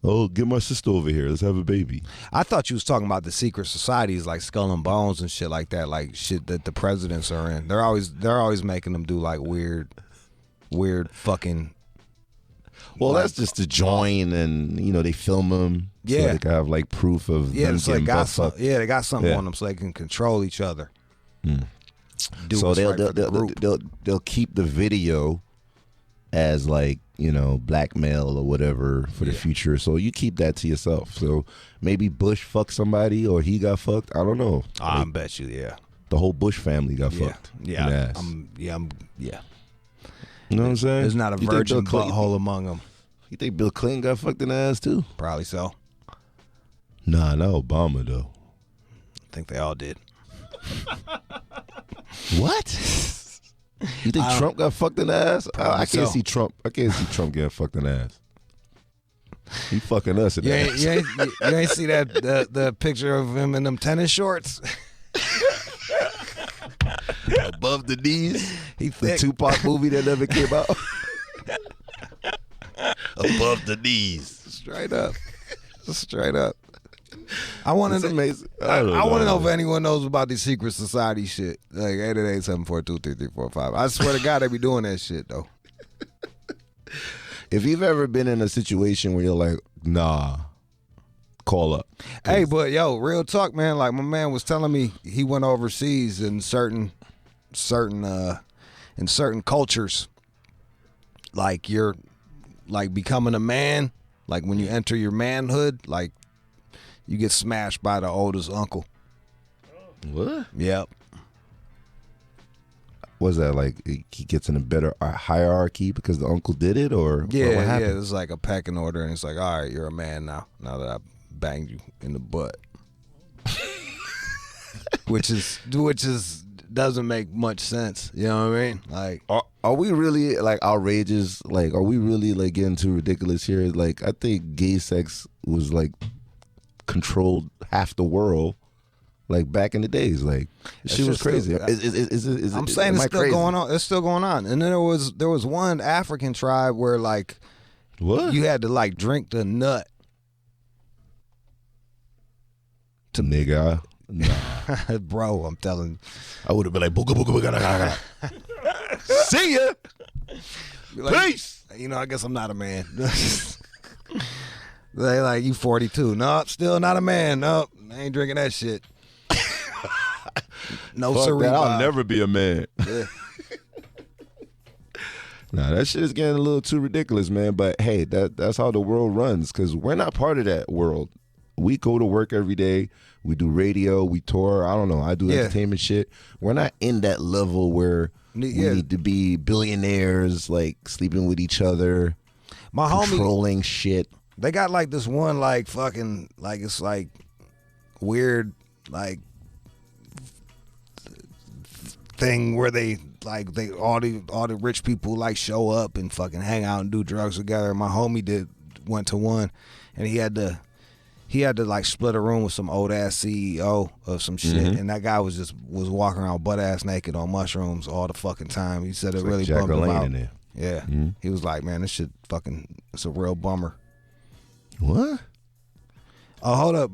oh, get my sister over here. Let's have a baby. I thought you was talking about the secret societies like Skull and Bones and shit like that, like shit that the presidents are in. They're always making them do like weird fucking. Well, that's just to join, and you know they film them. Yeah, so they can have like proof of them so getting butt fucked. they got something on them so they can control each other. So they'll keep the video as like, you know, blackmail or whatever for the future. So you keep that to yourself. So maybe Bush fucked somebody or he got fucked. I don't know. I bet you, yeah. The whole Bush family got fucked. Yeah, yeah. You know what I'm saying? There's not a virgin butthole among them. You think Bill Clinton got fucked in the ass too? Probably so. Nah, not Obama though. I think they all did. What? You think Trump got fucked in the ass? I can't see Trump. I can't see Trump getting fucked in the ass. He fucking us in the ass. You ain't see that the picture of him in them tennis shorts? Above the knees. He the Tupac movie that never came out. Above the knees. Straight up. Straight up. I want to amazing. I want to know if anyone knows about these secret society shit. Like 888-742-3345. I swear to God, they be doing that shit though. If you've ever been in a situation where you're like, nah, call up. Hey, but yo, real talk, man. Like my man was telling me, he went overseas in certain cultures. Like you're like becoming a man. Like when you enter your manhood, like. You get smashed by the oldest uncle. What? Yep. Was that like he gets in a better hierarchy because the uncle did it, or what happened? It's like a pecking order, and it's like, all right, you're a man now. Now that I banged you in the butt, which doesn't make much sense. You know what I mean? Like, are we really like outrageous? Like, are we really like getting too ridiculous here? Like, I think gay sex was like. Controlled half the world, like back in the days. Like she was crazy. I'm saying it's still going on. It's still going on. And then there was one African tribe where like, what? You had to like drink the nut. nigga. Nah. Bro, I'm telling you. I would have been like, booga, booga, booga, booga. See ya. Peace. You know, I guess I'm not a man. They like, you 42. Nope, still not a man. Nope, I ain't drinking that shit. No, fuck that. I'll Bob. never be a man. Yeah. Nah, that shit is getting a little too ridiculous, man. But hey, that's how the world runs, because we're not part of that world. We go to work every day. We do radio. We tour. I don't know. I do entertainment shit. We're not in that level where we need to be billionaires, like sleeping with each other, controlling shit. They got like this one like fucking like it's like weird like thing where they all the rich people like show up and fucking hang out and do drugs together. My homie went to one, and he had to like split a room with some old ass CEO of some shit, and that guy was walking around butt ass naked on mushrooms all the fucking time. He said it really bummed him out. Yeah, he was like, man, this shit fucking, it's a real bummer. What? Oh, hold up,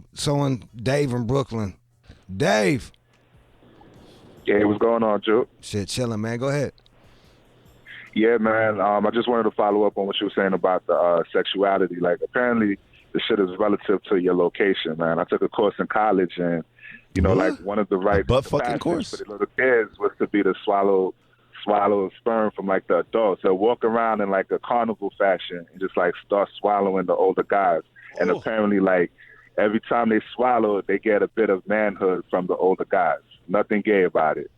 Dave in Brooklyn. Dave. Yeah, what's going on, Joe? Shit, chilling, man. Go ahead. Yeah, man. I just wanted to follow up on what you were saying about the sexuality. Like, apparently, the shit is relative to your location, man. I took a course in college, and you know, like one of the right butt fucking course for the little kids was to be to swallow sperm from like the adults. They'll walk around in like a carnival fashion and just like start swallowing the older guys. And apparently, like every time they swallow, they get a bit of manhood from the older guys. Nothing gay about it.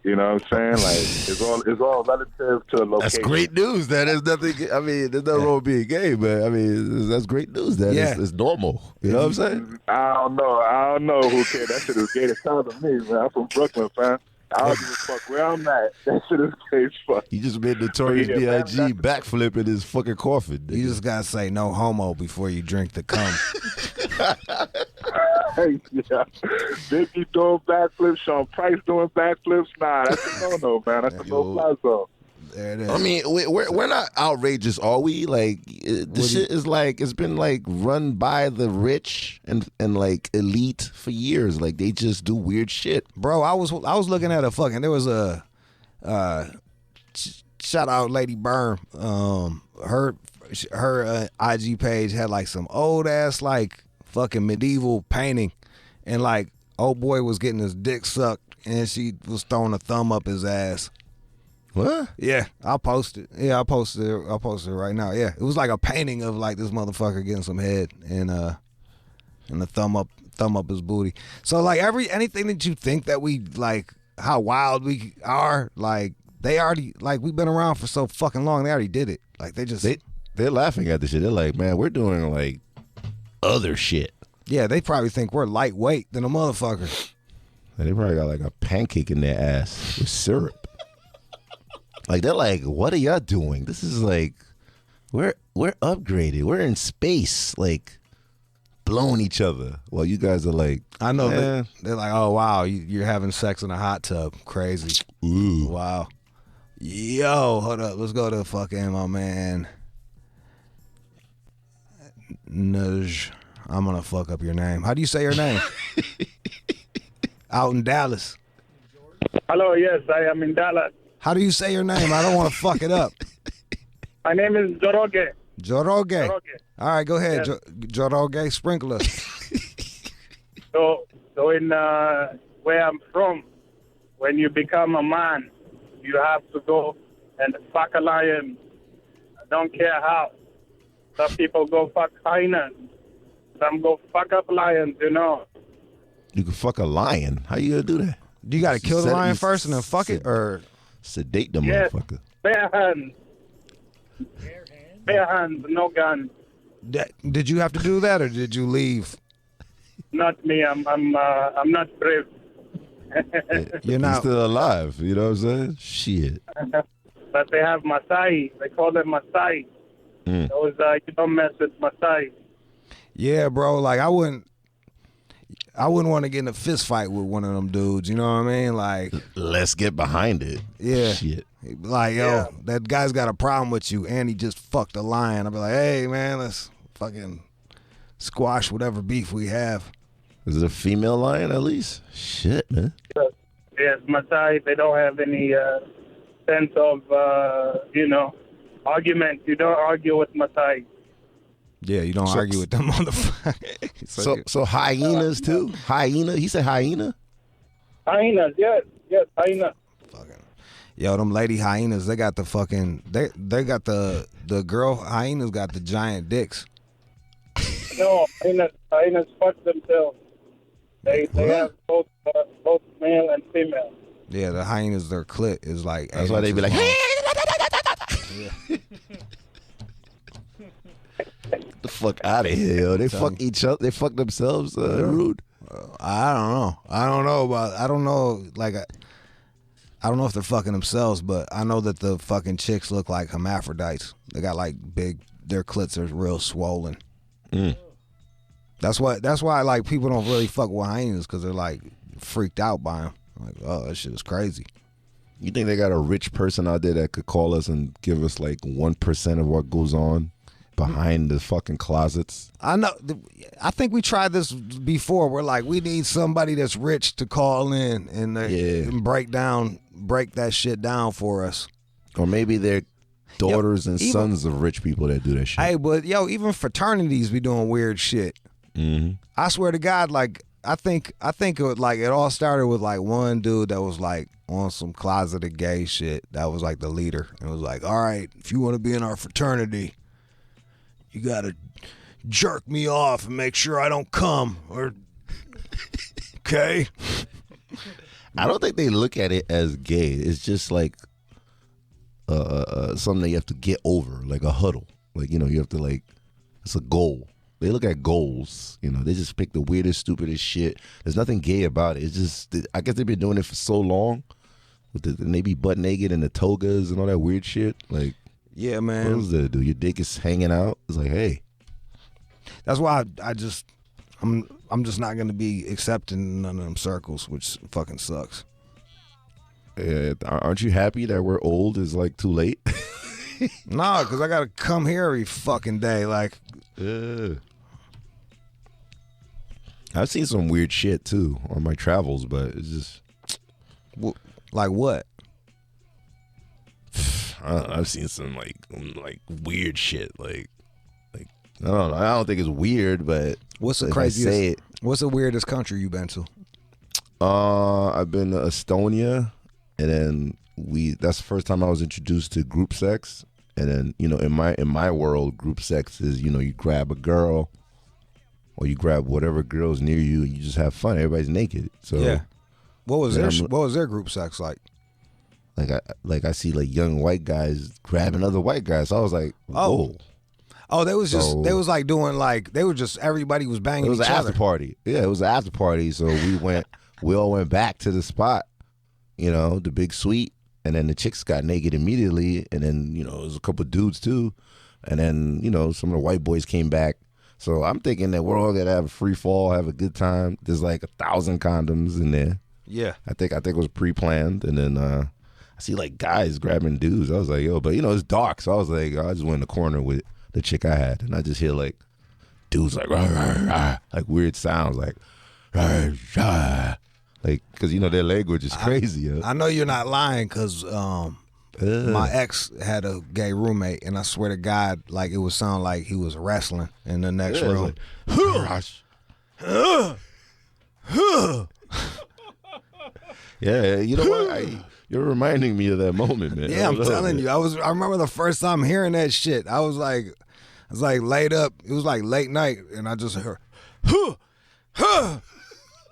You know what I'm saying? Like it's all relative to location. That's great news. That is nothing. I mean, there's nothing wrong with being gay, but I mean, that's great news. That it's normal. You know what I'm saying? I don't know who cares. That shit is gay as hell to me, man. I'm from Brooklyn, fam. I don't give a fuck where I'm at. That shit is gay as fuck. You just made Notorious B.I.G. backflip in his fucking coffin. You just gotta say no homo before you drink the cum. Yeah. Biggie doing backflips, Sean Price doing backflips. Nah, that's a no-no, man. That's a no-fly zone. There it is. I mean, we're not outrageous, are we? Like, this shit is like, it's been like run by the rich and like elite for years. Like, they just do weird shit. Bro, I was looking at there was a shout out Lady Berm. Her IG page had like some old ass like fucking medieval painting, and like old boy was getting his dick sucked, and she was throwing a thumb up his ass. What? Yeah, I'll post it. Yeah, I'll post it right now. Yeah, it was like a painting of like this motherfucker getting some head and the thumb up his booty. So like anything that you think that we like, how wild we are, like they already, like we've been around for so fucking long, they already did it. Like they're laughing at the shit. They're like, man, we're doing like other shit. Yeah, they probably think we're lightweight than a motherfucker. And they probably got like a pancake in their ass with syrup. Like, they're like, what are y'all doing? This is like, we're upgraded. We're in space, like blowing each other while you guys are like, I know they're like, oh wow, you're having sex in a hot tub. Crazy. Ooh. Wow. Yo, hold up. Let's go to fucking my man Nudge. I'm gonna fuck up your name. How do you say your name? Out in Dallas. Hello, yes, I am in Dallas. How do you say your name? I don't want to fuck it up. My name is Joroge. Joroge. All right, go ahead, Yes. Joroge. Sprinkle us. So in where I'm from, when you become a man, you have to go and fuck a lion. I don't care how. Some people go fuck hyenas. Some go fuck up lions, you know. You can fuck a lion. How you gonna do that? Do you got to kill the lion first and then fuck it, or sedate the Yes. motherfucker? Bare hands. Bare hands, no gun. Did you have to do that, or did you leave? Not me. I'm not brave. You're not. He's still alive. You know what I'm saying? Shit. But they have Masai. They call them Masai. Those you don't mess with Masai. Yeah, bro. Like I wouldn't want to get in a fist fight with one of them dudes. You know what I mean? Like, let's get behind it. Yeah. Shit. Like, yo, that guy's got a problem with you, and he just fucked a lion. I'll be like, hey, man, let's fucking squash whatever beef we have. Is it a female lion at least? Shit, man. Yes, Maasai, they don't have any sense of, argument. You don't argue with Maasai. Yeah, you don't argue with them motherfuckers. So hyenas too? Hyena? He said hyena? Hyenas, yes, hyena. Yo, them lady hyenas, they got the fucking they got the girl hyenas got the giant dicks. No, hyenas fuck themselves. They have both male and female. Yeah, the hyenas, their clit is like. That's why they be like. Get the fuck out of here, yo. They fuck each other. They fuck themselves. Rude. I don't know. I don't know. Like, I don't know if they're fucking themselves, but I know that the fucking chicks look like hermaphrodites. They got like big. Their clits are real swollen. That's why like people don't really fuck with hyenas because they're like freaked out by them. Like, oh, that shit is crazy. You think they got a rich person out there that could call us and give us like 1% of what goes on behind the fucking closets? I know. I think we tried this before. We're like, we need somebody that's rich to call in and break that shit down for us. Or maybe they're daughters and sons of rich people that do that shit. Hey, but even fraternities be doing weird shit. Mm-hmm. I swear to God, like I think it all started with like one dude that was like on some closeted gay shit. That was like the leader. And was like, all right, if you want to be in our fraternity, you gotta jerk me off and make sure I don't come. Or okay. I don't think they look at it as gay. It's just like something that you have to get over, like a huddle. Like, you have to like, it's a goal. They look at goals, they just pick the weirdest, stupidest shit. There's nothing gay about it. It's just, I guess they've been doing it for so long. And they be butt naked in the togas and all that weird shit. Like, yeah, man. What does that do? Your dick is hanging out. It's like, hey. That's why I'm just not gonna be accepting none of them circles, which fucking sucks. Yeah, aren't you happy that we're old? Is like too late? Nah, because I gotta come here every fucking day. Like, I've seen some weird shit too on my travels, but it's just like what? I've seen some like weird shit. Like I don't know. I don't think it's weird, but what's the craziest? What's the weirdest country you've been to? I've been to Estonia, and then that's the first time I was introduced to group sex. And then, in my world, group sex is, you grab a girl or you grab whatever girl's near you and you just have fun. Everybody's naked. So yeah. What was their group sex like? I see like young white guys grabbing other white guys. So I was like, whoa. Oh, they was like doing like, everybody was banging each other. It was an after party. Yeah, it was an after party. So we all went back to the spot, the big suite. And then the chicks got naked immediately. And then, there was a couple of dudes too. And then, some of the white boys came back. So I'm thinking that we're all going to have a free fall, have a good time. There's like 1,000 condoms in there. Yeah. I think it was pre-planned. And then I see like guys grabbing dudes. I was like, yo, but it's dark. So I was like, I just went in the corner with the chick I had. And I just hear like dudes like, rah, rah, rah, like weird sounds like, rah, rah. Like, because, their language is crazy. I know you're not lying because my ex had a gay roommate, and I swear to God, like, it would sound like he was wrestling in the next room. Yeah, you know what? You're reminding me of that moment, man. Yeah, I'm telling you. I remember the first time hearing that shit. I was like laid up. It was like late night, and I just heard,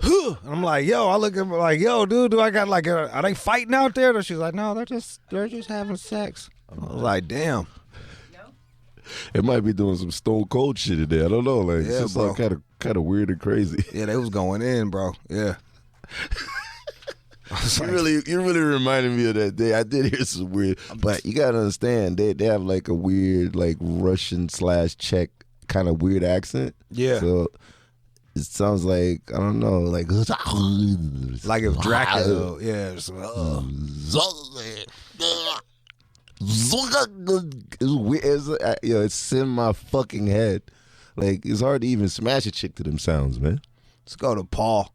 and I'm like, yo, I look at him like, yo, dude, do I got like, are they fighting out there? And she's like, no, they're just having sex. I was like, damn. It might be doing some stone cold shit in there. I don't know. Like, it's just like kind of weird and crazy. Yeah, they was going in, bro. Yeah. You really reminded me of that day. I did hear some weird, but you gotta understand, they have like a weird, like Russian/Czech kind of weird accent. Yeah. So it sounds like, I don't know, like if Dracula, yeah. It's in my fucking head. Like, it's hard to even smash a chick to them sounds, man. Let's go to Paul.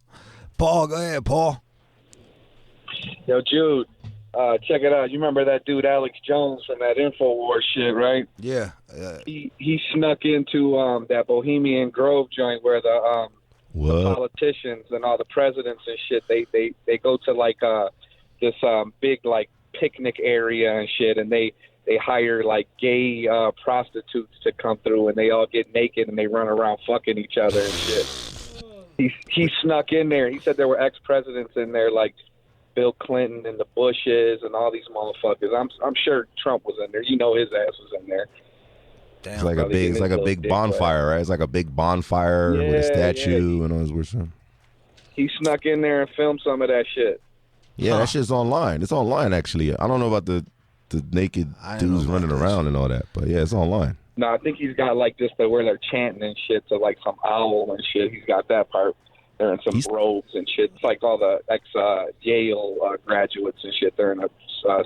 Paul, go ahead, Paul. Yo, Jude, check it out. You remember that dude Alex Jones from that InfoWars shit, right? Yeah. He snuck into that Bohemian Grove joint where the politicians and all the presidents and shit, they go to like this big like picnic area and shit, and they hire like gay prostitutes to come through, and they all get naked and they run around fucking each other and shit. He snuck in there. He said there were ex-presidents in there like Bill Clinton and the Bushes and all these motherfuckers. I'm sure Trump was in there. You know his ass was in there. Damn. It's like a big bonfire, right? It's like a big bonfire with a statue and all this weird stuff. He snuck in there and filmed some of that shit. Yeah, that shit's online. It's online, actually. I don't know about the naked dudes running around and all that, but yeah, it's online. No, I think he's got like just where they're chanting and shit to like some owl and shit. He's got that part. They're in some robes and shit. It's like all the ex-Yale graduates and shit. They're in a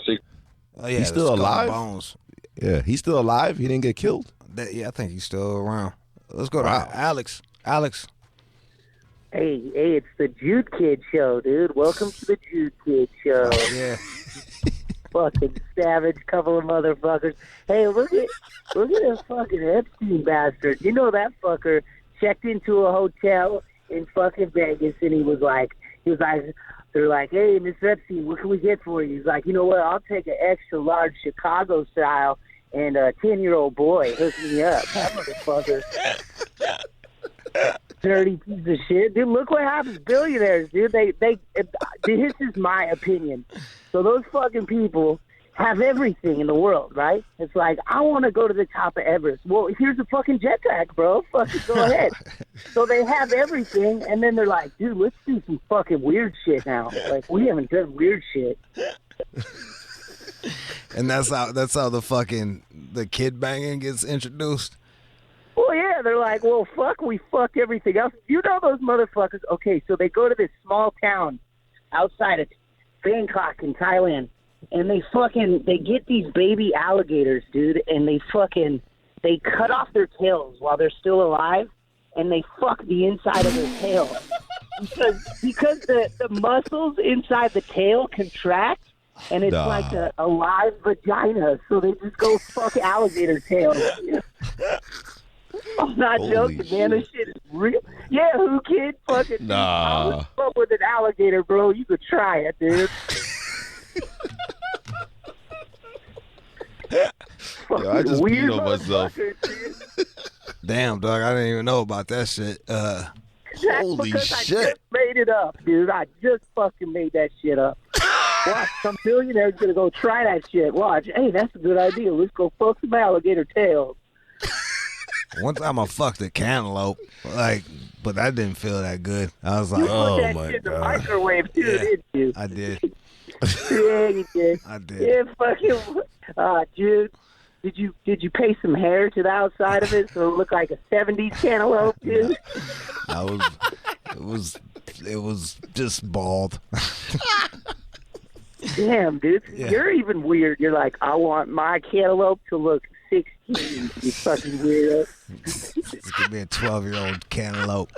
secret. Oh, yeah, he's still alive? Bones. Yeah, he's still alive? He didn't get killed? Yeah, I think he's still around. Let's go to Alex. Alex. Hey, it's the Jude Kid Show, dude. Welcome to the Jude Kid Show. Yeah. Fucking savage couple of motherfuckers. Hey, look at this fucking Epstein bastard. You know that fucker checked into a hotel in fucking Vegas, and he was like, they're like, hey, Mr. Epstein, what can we get for you? He's like, you know what? I'll take an extra large Chicago style, and a 10-year-old boy hook me up. That motherfucker. Dirty piece of shit, dude. Look what happens, billionaires, dude. This is my opinion. So those fucking people have everything in the world, right? It's like, I want to go to the top of Everest. Well, here's a fucking jetpack, bro. Fucking go ahead. So they have everything, and then they're like, dude, let's do some fucking weird shit now. Like, we haven't done weird shit. And that's how the kid banging gets introduced. Well, yeah, they're like, well, we fuck everything else. You know those motherfuckers. Okay, so they go to this small town outside of Bangkok in Thailand, and they get these baby alligators, dude, and they cut off their tails while they're still alive, and they fuck the inside of their tail. because the muscles inside the tail contract, and it's like a live vagina, so they just go fuck alligator tails. I'm not joking, man. This shit is real. Yeah, who kid? Fucking I was fuck with an alligator, bro. You could try it, dude. Yo, I just peed on myself. Damn, dog. I didn't even know about that shit. Holy shit. I just made it up, dude. I just fucking made that shit up. Watch, some billionaire's gonna go try that shit. Watch. Hey, that's a good idea. Let's go fuck some alligator tails. One time I fucked a cantaloupe, but that didn't feel that good. I was like, oh my god. You put that shit in the microwave too, didn't you? I did. Yeah, you did. I did. Yeah, fucking. Dude, did you paste some hair to the outside of it so it looked like a '70s cantaloupe, dude? It was just bald. Damn, dude, you're even weird. You're like, I want my cantaloupe to look 16. You fucking weirdo. It's gonna be a 12-year-old cantaloupe.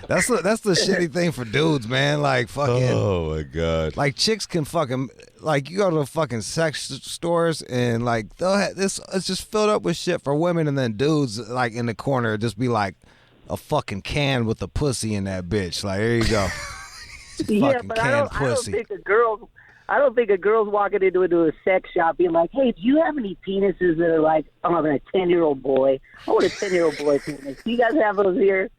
That's the shitty thing for dudes, man. Like fucking. Oh my god. Like chicks can fucking you go to the fucking sex stores and like they'll have this. It's just filled up with shit for women, and then dudes like in the corner just be like a fucking can with a pussy in that bitch. Like there you go. Yeah, but I don't think a girl's walking into a sex shop being like, hey, do you have any penises that are like, I'm a 10-year-old boy. I want a 10-year-old boy penis. Do you guys have those here?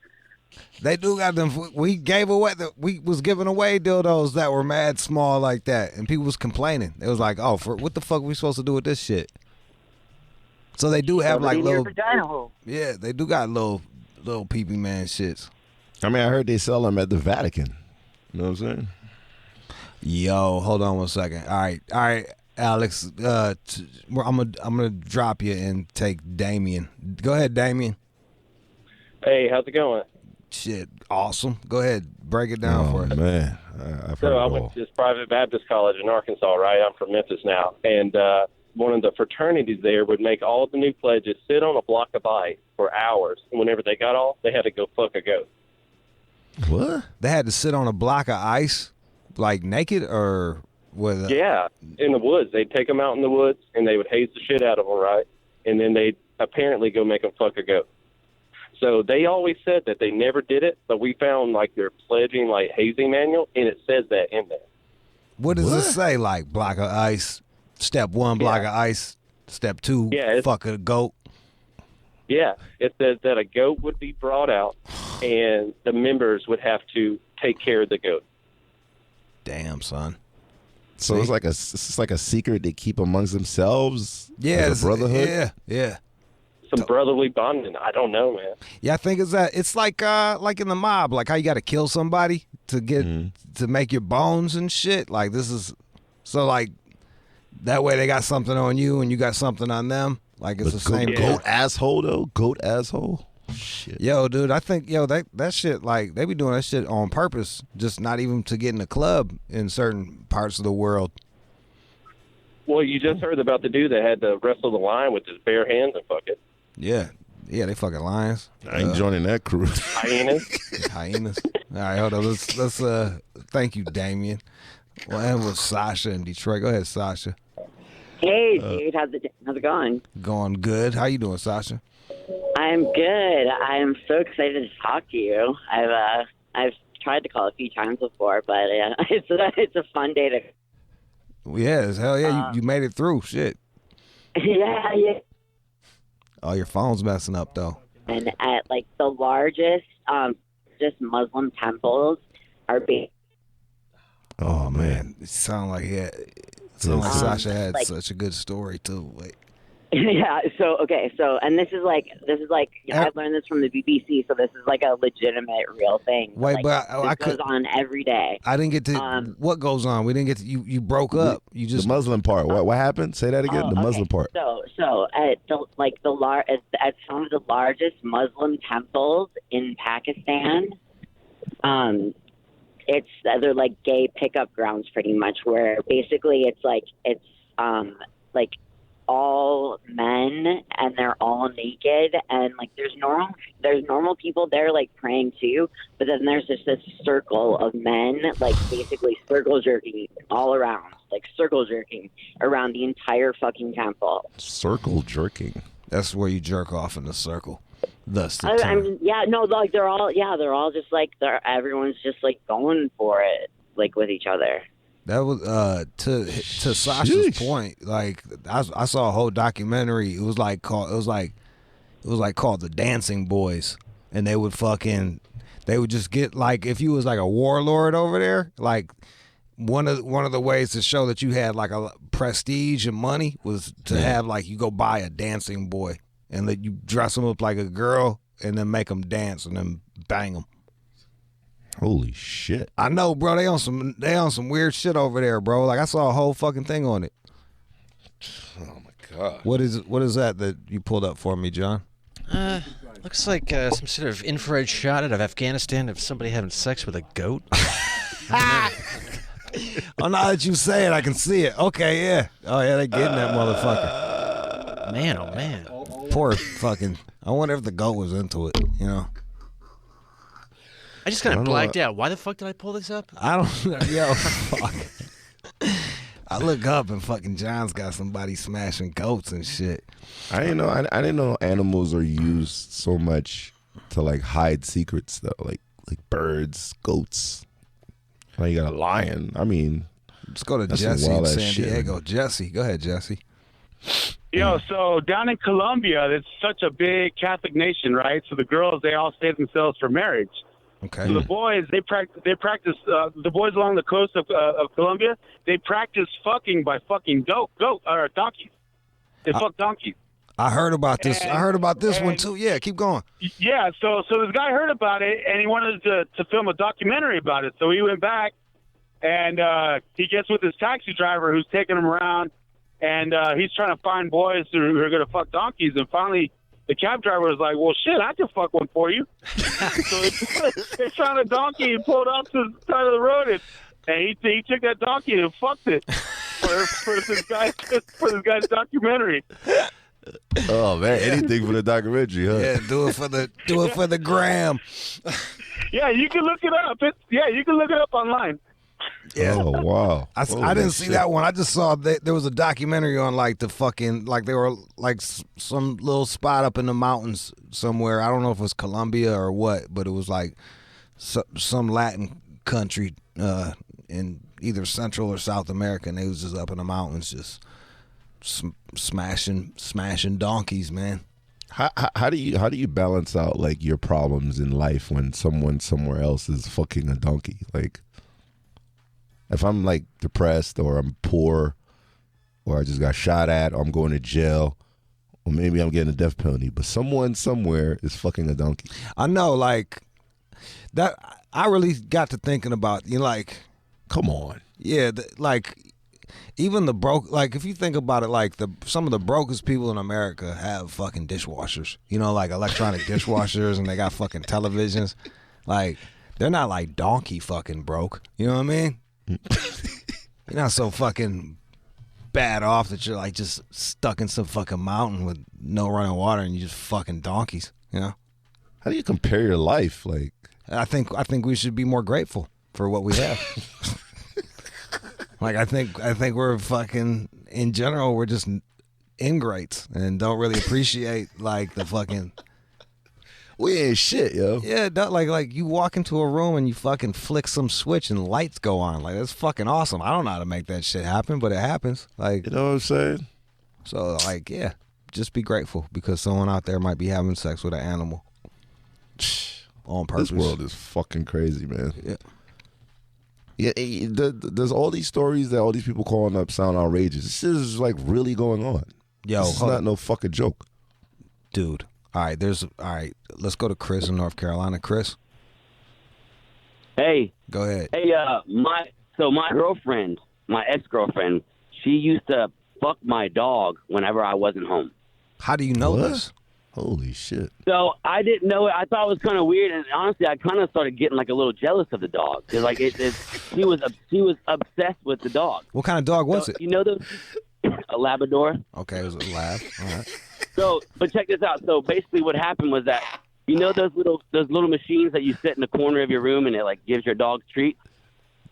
They do got them. We was giving away dildos that were mad small like that, and people was complaining. It was like, oh, what the fuck are we supposed to do with this shit? So they do have like little vagina hole. Yeah, they do got little pee-pee man shits. I mean, I heard they sell them at the Vatican. You know what I'm saying? Yo, hold on one second. All right, Alex. I'm gonna drop you and take Damien. Go ahead, Damien. Hey, how's it going? Shit, awesome. Go ahead, break it down for us. Man, I went to this private Baptist college in Arkansas, right? I'm from Memphis now, and one of the fraternities there would make all the new pledges sit on a block of ice for hours, and whenever they got off, they had to go fuck a goat. What? They had to sit on a block of ice, like naked or with. Yeah, in the woods. They'd take them out in the woods and they would haze the shit out of them, right? And then they'd apparently go make them fuck a goat. So they always said that they never did it, but we found like their pledging, like hazing manual, and it says that in there. What does it say? Like block of ice, step 1, block of ice, step 2, fuck a goat. Yeah, it says that a goat would be brought out, and the members would have to take care of the goat. Damn, son. So it's like a secret they keep amongst themselves. Yeah, like a brotherhood. Yeah. Some brotherly bonding. I don't know, man. Yeah, I think it's like in the mob, like how you got to kill somebody to get to make your bones and shit. Like this is so like that way they got something on you and you got something on them. Like it's the same goat asshole though. Goat asshole. Shit. Yo, dude, I think that shit like they be doing that shit on purpose, just not even to get in the club in certain parts of the world. Well, you just heard about the dude that had to wrestle the lion with his bare hands and fuck it. Yeah, they fucking lions. I ain't joining that crew. Hyenas. All right, hold on. Let's thank you, Damien. Well, and with Sasha in Detroit. Go ahead, Sasha. Hey, dude, how's it going? Going good. How you doing, Sasha? I'm good. I'm so excited to talk to you. I've tried to call a few times before, but it's a fun day to. Yeah, hell yeah, you made it through. Shit. Yeah. Oh, your phone's messing up though. And at like the largest, just Muslim temples are being. Oh man, it sounded like Sasha had such a good story too. Wait. Yeah. So and this is like I've learned this from the BBC. So this is like a legitimate, real thing. Wait, like, but I goes on every day. I didn't get to what goes on. We didn't get to you. Broke up. You just the Muslim part. What happened? Say that again. The Muslim part. So at at some of the largest Muslim temples in Pakistan, they're like gay pickup grounds pretty much, where basically it's like all men and they're all naked, and like there's normal people there like praying too, but then there's just this circle of men like basically circle jerking all around, like circle jerking around the entire fucking temple. Circle jerking. That's where you jerk off in the circle. Thus the they're all just like everyone's just like going for it like with each other. That was to Sasha's point. Like I saw a whole documentary. It was called The Dancing Boys, and they would just get like if you was like a warlord over there. Like one of the ways to show that you had like a prestige and money was to have like you go buy a dancing boy and let you dress them up like a girl and then make them dance and then bang them. Holy shit! I know, bro. They on some weird shit over there, bro. Like I saw a whole fucking thing on it. Oh my god! What is that you pulled up for me, John? Looks like some sort of infrared shot out of Afghanistan of somebody having sex with a goat. Oh, now that you say it, I can see it. Okay, yeah. Oh yeah, they getting that motherfucker. Man, oh man. Poor fucking. I wonder if the goat was into it. You know. I just kind of blacked out. Why the fuck did I pull this up? I don't know. Yo, fuck. I look up and fucking John's got somebody smashing goats and shit. I didn't know animals are used so much to like hide secrets though. Like birds, goats. Now you got a lion. I mean, let's go to Jesse in San Diego. Jesse, go ahead, Jesse. Yo, so down in Colombia, it's such a big Catholic nation, right? So the girls, they all save themselves for marriage. Okay. So the boys, they practice. The boys along the coast of Colombia, they practice fucking by fucking goat or donkeys. They fuck donkeys. I heard about this. I heard about this one too. Yeah, keep going. Yeah, so this guy heard about it and he wanted to film a documentary about it. So he went back and he gets with his taxi driver who's taking him around, and he's trying to find boys who are going to fuck donkeys. And finally, the cab driver was like, well, shit, I can fuck one for you. So they found a donkey and pulled up to the side of the road, and he took that donkey and fucked it for this guy's documentary. Oh man, anything for the documentary, huh? Yeah, do it for the gram. Yeah, you can look it up. You can look it up online. Yeah. Oh wow. I didn't see that one. I just saw there was a documentary on like the fucking like they were like some little spot up in the mountains somewhere. I don't know if it was Colombia or what, but it was like some Latin country in either Central or South America, and they was just up in the mountains just smashing donkeys, man. How do you balance out like your problems in life when someone somewhere else is fucking a donkey? Like, if I'm like depressed or I'm poor or I just got shot at or I'm going to jail or maybe I'm getting a death penalty, but someone somewhere is fucking a donkey. I know, like that. I really got to thinking about like, come on, yeah, like. Even the broke, like if you think about it, like some of the brokest people in America have fucking dishwashers, like electronic dishwashers, and they got fucking televisions. Like they're not like donkey fucking broke. You know what I mean? You're not so fucking bad off that you're like just stuck in some fucking mountain with no running water and you just fucking donkeys. How do you compare your life? Like I think we should be more grateful for what we have. Like I think we're fucking in general we're just ingrates and don't really appreciate like the fucking. We ain't shit, yo. Yeah, like you walk into a room and you fucking flick some switch and lights go on. Like that's fucking awesome. I don't know how to make that shit happen, but it happens. Like you know what I'm saying? So like yeah, just be grateful because someone out there might be having sex with an animal on purpose. This world is fucking crazy, man. Yeah. Yeah, there's all these stories that all these people calling up sound outrageous. This is like really going on. Yo, this is not no fucking joke, dude. All right, let's go to Chris in North Carolina. Chris, hey, go ahead. Hey, my girlfriend, my ex-girlfriend, she used to fuck my dog whenever I wasn't home. How do you know this? Holy shit. So I didn't know it. I thought it was kind of weird, and honestly, I kind of started getting like a little jealous of the dog. Cause, like she was obsessed with the dog. What kind of dog was it? You know a Labrador. Okay, it was a lab. All right. So, but check this out. So basically, what happened was that those little machines that you sit in the corner of your room, and it like gives your dog treats.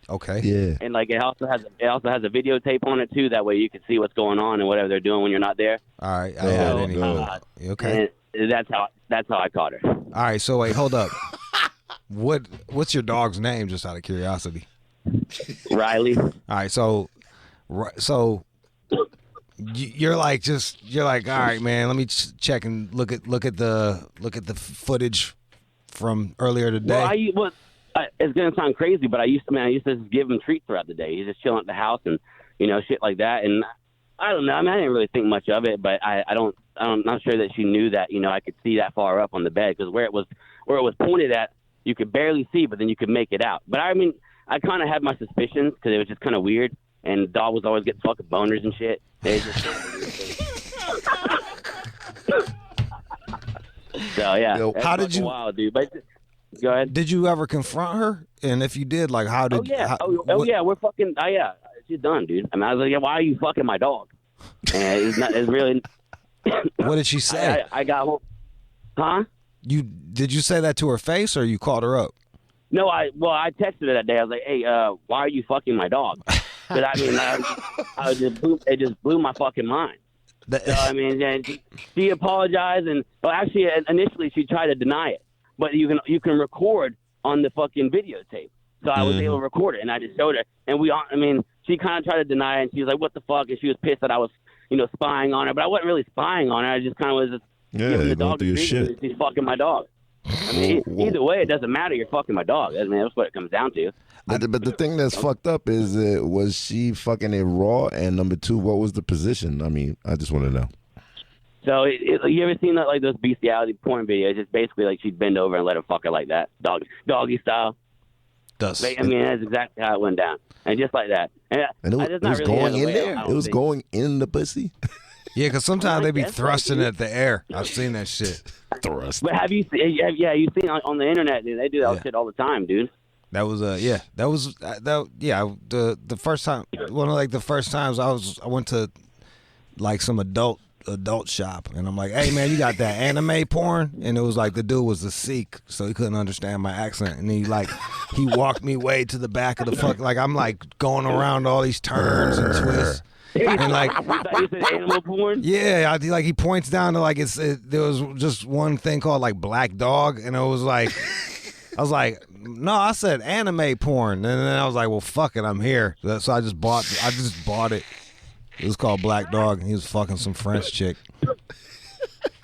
Okay. Yeah. And like it also has a videotape on it too. That way you can see what's going on and whatever they're doing when you're not there. All right. Okay. And that's how I caught her. All right. So wait, hold up. What's your dog's name? Just out of curiosity. Riley. All right. So you're like, all right, man. Let me check and look at the footage from earlier today. Well, it's gonna sound crazy, but I used to just give him treats throughout the day. He's just chilling at the house and shit like that. And I don't know. I mean, I didn't really think much of it, but I'm not sure that she knew that I could see that far up on the bed because where it was pointed at, you could barely see, but then you could make it out. But I mean, I kind of had my suspicions because it was just kind of weird. And the dog was always getting fucking boners and shit. So yeah. Yo, how did you? Wild, dude. But go ahead. Did you ever confront her? And if you did, like, how did? Yeah, we're fucking. Oh yeah, she's done, dude. I mean, I was like, yeah, why are you fucking my dog? And it's really. What did she say? I got home. Huh? Did you say that to her face or you called her up? No, I texted her that day. I was like, hey, why are you fucking my dog? Because I mean, it just blew my fucking mind. So, I mean, and she apologized, and actually, initially she tried to deny it, but you can record on the fucking videotape. So I was able to record it, and I just showed her, and she kind of tried to deny it, and she was like, "What the fuck?" And she was pissed that I was, spying on her, but I wasn't really spying on her. I just kind of was just giving the dog a treat. She's fucking my dog. I mean, either way, it doesn't matter. You're fucking my dog. I mean, that's what it comes down to. But the thing that's fucked up is, was she fucking it raw? And number two, what was the position? I mean, I just want to know. So, you ever seen that, like those bestiality porn videos? It's basically like she'd bend over and let him fuck her like that, doggy style. I mean, that's exactly how it went down, and just like that. And it was going in there. It was going in the pussy. Yeah, because sometimes they be thrusting at the air. I've seen that shit. Thrust. But have you seen? Yeah, you've seen on the internet, dude. They do that shit all the time, dude. That was the first time, one of like the first times I went to like some adult adult shop, and I'm like, hey man, you got that anime porn? And it was like the dude was a Sikh, so he couldn't understand my accent, and he walked me way to the back of the fuck, like I'm like going around all these turns and twists. And like, you said animal porn? Yeah, he points down to like there was just one thing called like Black Dog, and it was like, I was like, no, I said anime porn, and then I was like, well, fuck it, I'm here. So I just bought it. It was called Black Dog, and he was fucking some French chick.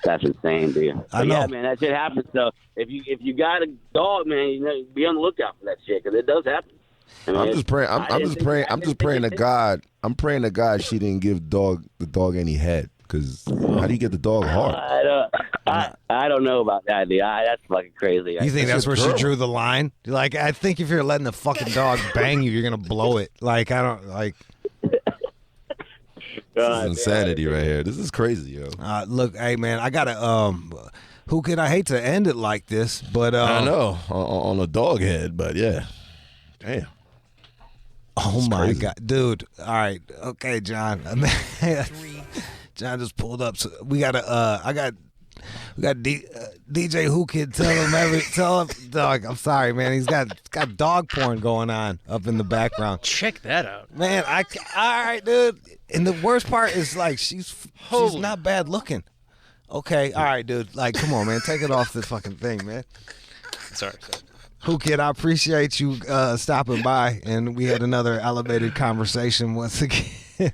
That's insane, dude. I know. Yeah, man, that shit happens. So if you got a dog, man, you know, be on the lookout for that shit because it does happen. I mean, I'm just praying. I'm just praying to God. I'm praying to God she didn't give the dog any head. Because how do you get the dog hard? I don't know about that, dude. That's fucking crazy. You think that's where she drew the line? Like, I think if you're letting the fucking dog bang you, you're gonna blow it. Like, I don't like. This is insanity right here. This is crazy, yo. Look, hey man, I gotta. Who could I hate to end it like this? But I know on a dog head, but yeah, damn. Oh my God, dude! All right, okay, John. John just pulled up. So we got DJ Who Kid. Tell him, dog. I'm sorry, man. He's got dog porn going on up in the background. Check that out, man. All right, dude. And the worst part is like she's not bad looking. Okay, all right, dude. Like, come on, man. Take it off the fucking thing, man. Sorry. Who Kid, I appreciate you stopping by, and we had another elevated conversation once again.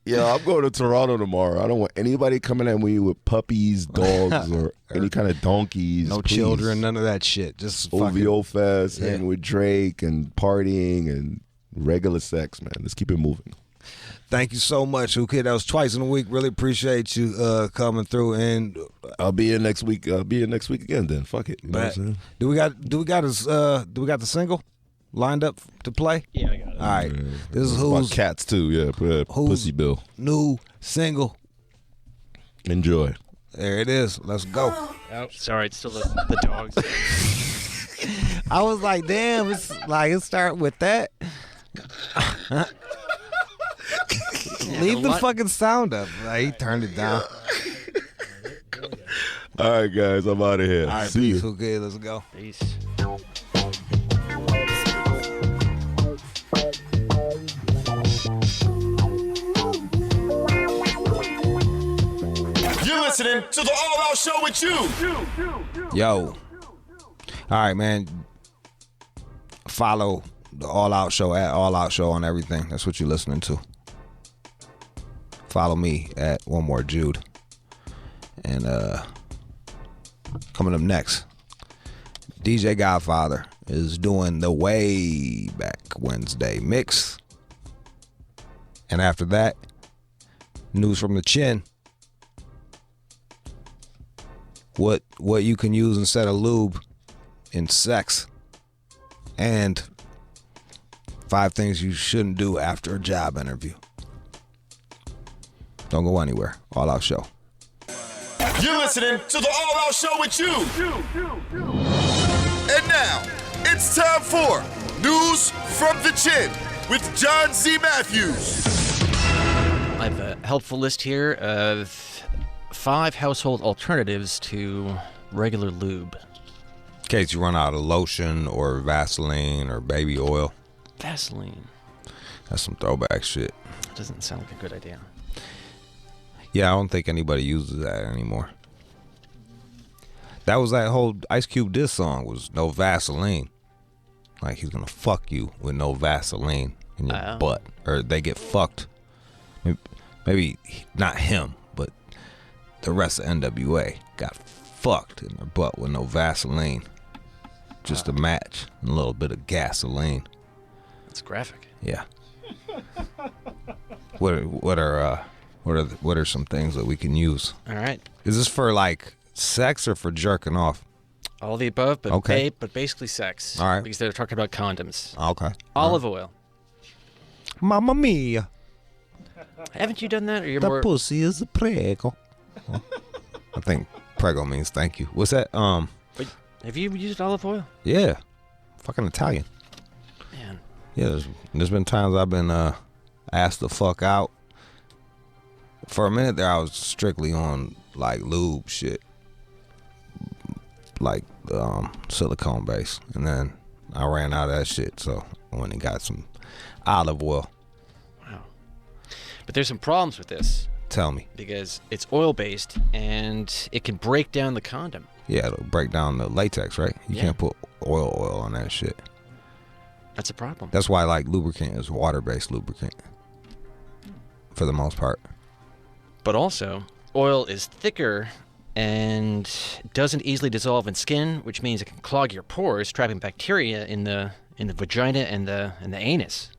Yeah, I'm going to Toronto tomorrow. I don't want anybody coming at me with puppies, dogs, or any kind of donkeys. No please. Children, none of that shit. Just OVO Fest, hanging with Drake and partying and regular sex, man. Let's keep it moving. Thank you so much, Who Kid. That was twice in a week. Really appreciate you coming through, and I'll be in next week. I'll be in next week again. Then fuck it. You know what I'm saying? Do we got the single lined up to play? Yeah, I got it. All right. This is Who's Cats too. Yeah, Pussy Bill. New single. Enjoy. There it is. Let's go. Oh, sorry, it's still the dogs. I was like, damn, it's start with that. Leave the fucking sound up. He turned it down. All right, guys, I'm out of here. All right, see peace. you. Okay, let's go. Peace. You're listening to the All Out Show with you. Yo. All right, man. Follow the All Out Show at All Out Show on everything. That's what you're listening to. Follow me at One More Jude. And coming up next, DJ Godfather is doing the Way Back Wednesday mix. And after that, news from the chin. What you can use instead of lube in sex. And 5 things you shouldn't do after a job interview. Don't go anywhere. All Out Show. You're listening to the All Out Show with you. And now, it's time for News from the Chin with John Z. Matthews. I have a helpful list here of 5 household alternatives to regular lube. In case you run out of lotion or Vaseline or baby oil. Vaseline. That's some throwback shit. Doesn't sound like a good idea. Yeah, I don't think anybody uses that anymore. That was that whole Ice Cube diss song was no Vaseline. Like he's gonna fuck you with no Vaseline in your butt. Or they get fucked. Maybe not him, but the rest of NWA got fucked in their butt with no Vaseline. Just a match and a little bit of gasoline. That's graphic. Yeah. What are some things that we can use? All right. Is this for like sex or for jerking off? All the above, but okay. But basically sex. All right. Because they're talking about condoms. Okay. Olive oil. Mamma mia. Haven't you done that? Or you're the more... pussy is a prego. I think prego means thank you. What's that? Wait, have you used olive oil? Yeah. Fucking Italian. Man. Yeah, there's been times I've been asked to fuck out For a minute there, I was strictly on like lube shit, like silicone base, and then I ran out of that shit, so I went and got some olive oil. Wow. But there's some problems with this. Tell me. Because it's oil-based, and it can break down the condom. Yeah, it'll break down the latex, right? You can't put oil on that shit. That's a problem. That's why like lubricant is water-based lubricant for the most part. But also, oil is thicker and doesn't easily dissolve in skin, which means it can clog your pores, trapping bacteria in the vagina and the anus.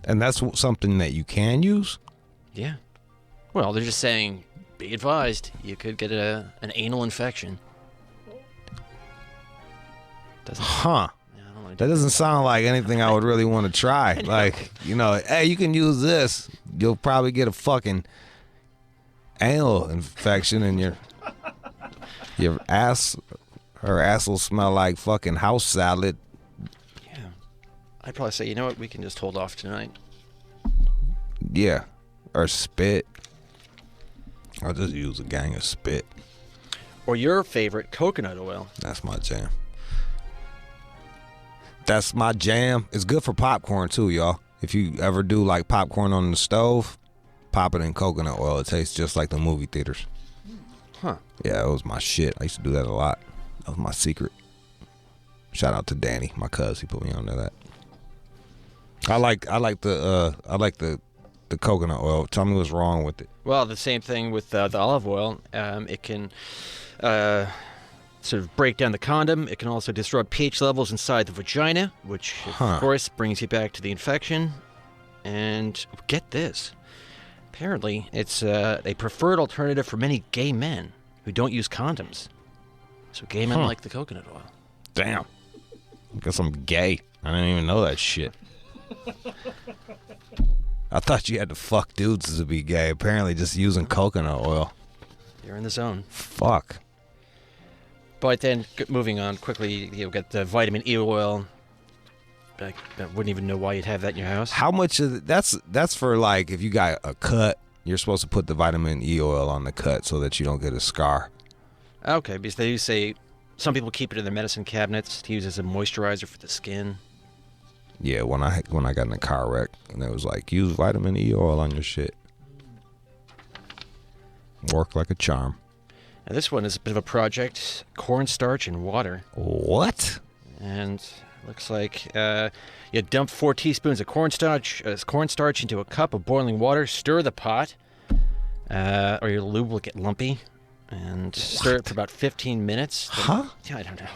And that's something that you can use? Yeah. Well, they're just saying, be advised, you could get an anal infection. Huh. That doesn't sound like anything I would really want to try. Like, you know, hey, you can use this. You'll probably get a fucking anal infection, and your ass will smell like fucking house salad. Yeah. I'd probably say, you know what, we can just hold off tonight. Yeah. Or spit. I'll just use a gang of spit. Or your favorite, coconut oil. That's my jam. That's my jam. It's good for popcorn too, y'all. If you ever do like popcorn on the stove, pop it in coconut oil. It tastes just like the movie theaters. Huh. Yeah, it was my shit. I used to do that a lot. That was my secret. Shout out to Danny, my cuz. He put me onto that. I like the coconut oil. Tell me what's wrong with it. Well, the same thing with the olive oil. It can sort of break down the condom. It can also disrupt pH levels inside the vagina, which, of course, brings you back to the infection. And get this. Apparently, it's a preferred alternative for many gay men who don't use condoms. So gay men like the coconut oil. Damn. I guess I'm gay. I didn't even know that shit. I thought you had to fuck dudes to be gay. Apparently just using coconut oil. You're in the zone. Fuck. But then, moving on quickly, you've got the vitamin E oil. I wouldn't even know why you'd have that in your house. How much of that's for like if you got a cut, you're supposed to put the vitamin E oil on the cut so that you don't get a scar. Okay, because they do say some people keep it in their medicine cabinets to use as a moisturizer for the skin. Yeah, when I got in a car wreck, and it was like, use vitamin E oil on your shit. Work like a charm. Now this one is a bit of a project. Cornstarch and water. What? And looks like you dump 4 teaspoons of cornstarch into a cup of boiling water. Stir the pot, or your lube will get lumpy. And stir it for about 15 minutes. Huh? Yeah, I don't know.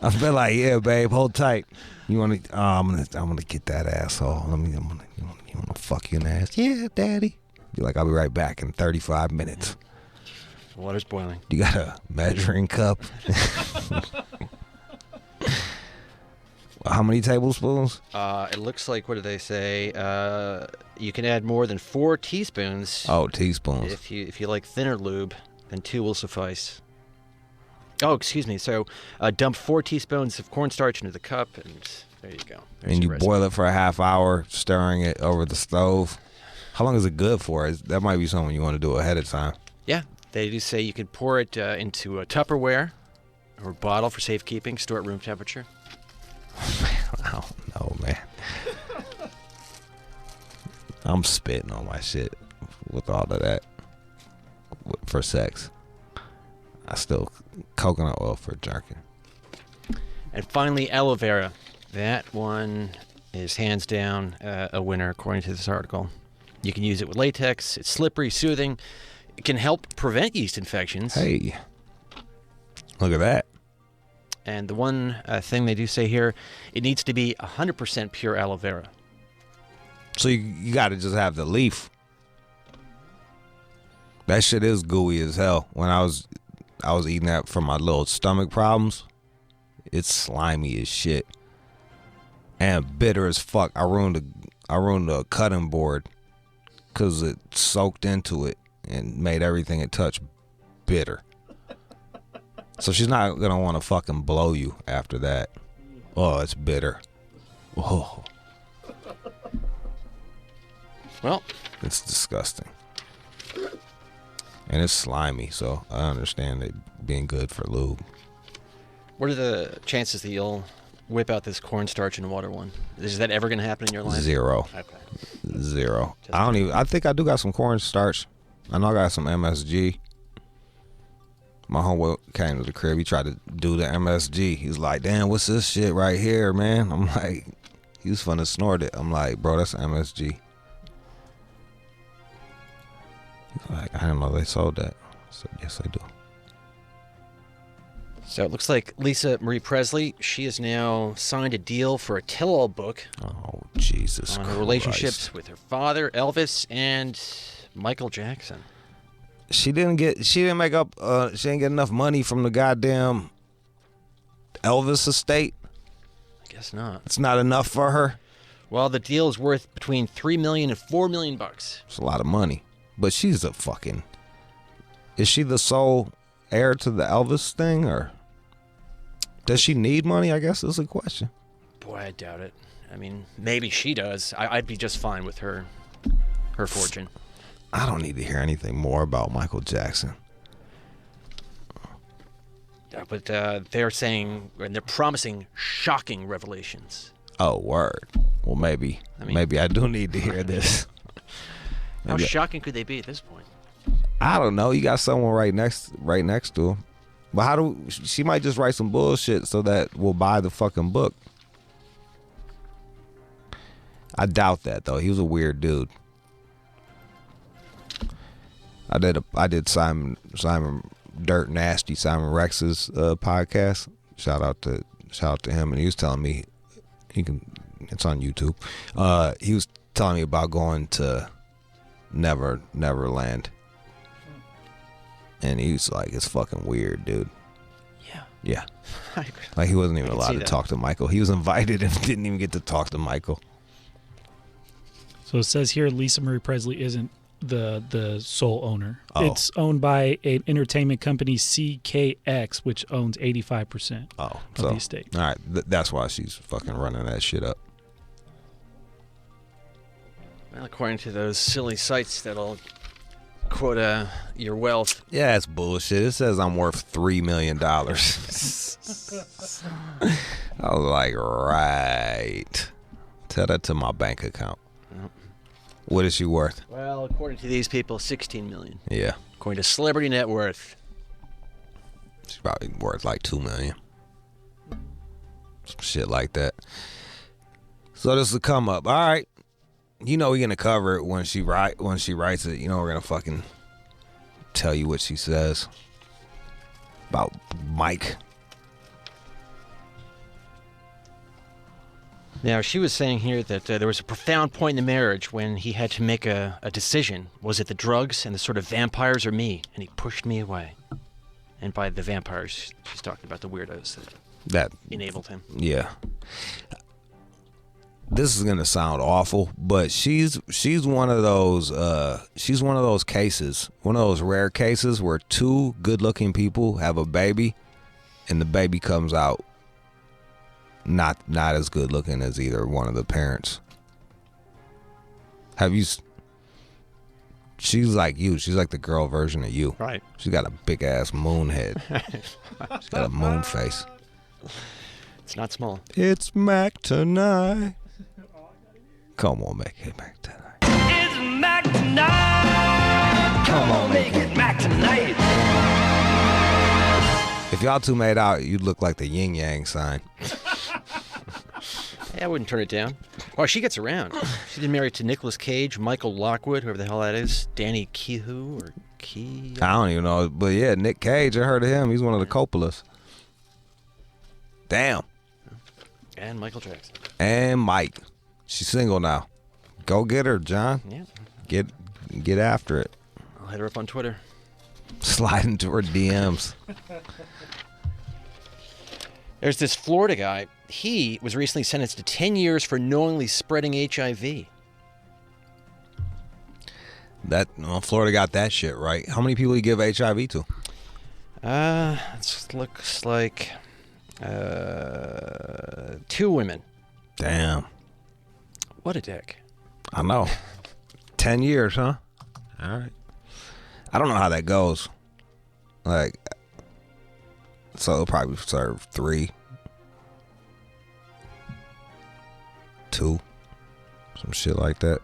I've been like, yeah, babe, hold tight. You want to? I'm gonna get that asshole. You want to fuck you in the ass? Yeah, daddy. Be like, I'll be right back in 35 minutes. The water's boiling. You got a measuring cup? How many tablespoons? It looks like, what do they say? You can add more than 4 teaspoons. Oh, teaspoons. If you like thinner lube, then 2 will suffice. Oh, excuse me. So dump 4 teaspoons of cornstarch into the cup, and there you go. There's and you your recipe. boil it for a half hour, stirring it over the stove. How long is it good for? That might be something you want to do ahead of time. Yeah, they do say you could pour it into a Tupperware or a bottle for safekeeping, store at room temperature. I don't know, man. I'm spitting on my shit with all of that for sex. I still coconut oil for jerking. And finally, aloe vera. That one is hands down a winner, according to this article. You can use it with latex. It's slippery, soothing. It can help prevent yeast infections. Hey, look at that. And the one thing they do say here, it needs to be 100% pure aloe vera. So you got to just have the leaf. That shit is gooey as hell. When I was eating that for my little stomach problems, it's slimy as shit and bitter as fuck. I ruined a cutting board because it soaked into it and made everything it touched bitter. So she's not gonna want to fucking blow you after that. Oh, it's bitter. Oh. Well, it's disgusting. And it's slimy, so I understand it being good for lube. What are the chances that you'll whip out this cornstarch and water one? Is that ever going to happen in your life? 0. Okay. 0. I think I do got some cornstarch. I know I got some MSG. My homeboy came to the crib. He tried to do the MSG. He's like, damn, what's this shit right here, man? I'm like, he was finna snort it. I'm like, bro, that's MSG. He's like, I didn't know they sold that. I said, yes, they do. So it looks like Lisa Marie Presley, she has now signed a deal for a tell-all book. Oh, Jesus on Christ. her relationships with her father, Elvis, and Michael Jackson. She didn't get enough money from the goddamn Elvis estate. I guess not. It's not enough for her. Well, the deal is worth between $3 million and $4 million. It's a lot of money. But she's a fucking... Is she the sole heir to the Elvis thing, or does she need money? I guess is a question. Boy, I doubt it. I mean, maybe she does. I'd be just fine with her fortune. I don't need to hear anything more about Michael Jackson. But they're saying, and they're promising shocking revelations. Oh, word. Well, maybe I do need to hear this. How shocking could they be at this point? I don't know. You got someone right next to him. But she might just write some bullshit so that we'll buy the fucking book. I doubt that though. He was a weird dude. I did Simon Dirt Nasty, Simon Rex's podcast. Shout out to him, and he was telling me it's on YouTube. He was telling me about going to Neverland. And he was like, it's fucking weird, dude. Yeah. Like he wasn't even allowed to talk to Michael. He was invited and didn't even get to talk to Michael. So it says here Lisa Marie Presley isn't the sole owner. Oh. It's owned by an entertainment company, CKX, which owns 85% of the estate. All right, that's why she's fucking running that shit up. Well, according to those silly sites that'll quote your wealth. Yeah, it's bullshit. It says I'm worth $3 million. I was like, right. Tell that to my bank account. Yep. What is she worth? Well, according to these people, $16 million. Yeah. According to Celebrity Net Worth. She's probably worth like $2 million. Some shit like that. So this will come up. All right. You know we're gonna cover it when she writes it. You know we're gonna fucking tell you what she says about Mike. Now she was saying here that there was a profound point in the marriage when he had to make a decision. Was it the drugs and the sort of vampires or me? And he pushed me away. And by the vampires, she's talking about the weirdos that enabled him. Yeah. This is gonna sound awful, but she's one of those cases, one of those rare cases where two good-looking people have a baby, and the baby comes out not as good-looking as either one of the parents. She's like you. She's like the girl version of you. Right. She's got a big ass moon head. She's got a moon face. It's not small. It's Mac tonight. Come on, make it Mac tonight. It's Mac tonight. Come on, make it Mac tonight. If y'all two made out, you'd look like the yin yang sign. Yeah, I wouldn't turn it down. Oh, she gets around. She's been married to Nicolas Cage, Michael Lockwood, whoever the hell that is, Danny Kehoe or Key. I don't even know, but yeah, Nick Cage. I heard of him. He's one of the Coppolas. Damn. And Michael Jackson. And Mike. She's single now. Go get her, John. Yeah. Get after it. I'll hit her up on Twitter. Slide into her DMs. There's this Florida guy. He was recently sentenced to 10 years for knowingly spreading HIV. Florida got that shit right. How many people you give HIV to? It looks like 2 women. Damn. What a dick. I know. 10 years, huh? All right. I don't know how that goes. Like, so it'll probably serve 3, 2, some shit like that.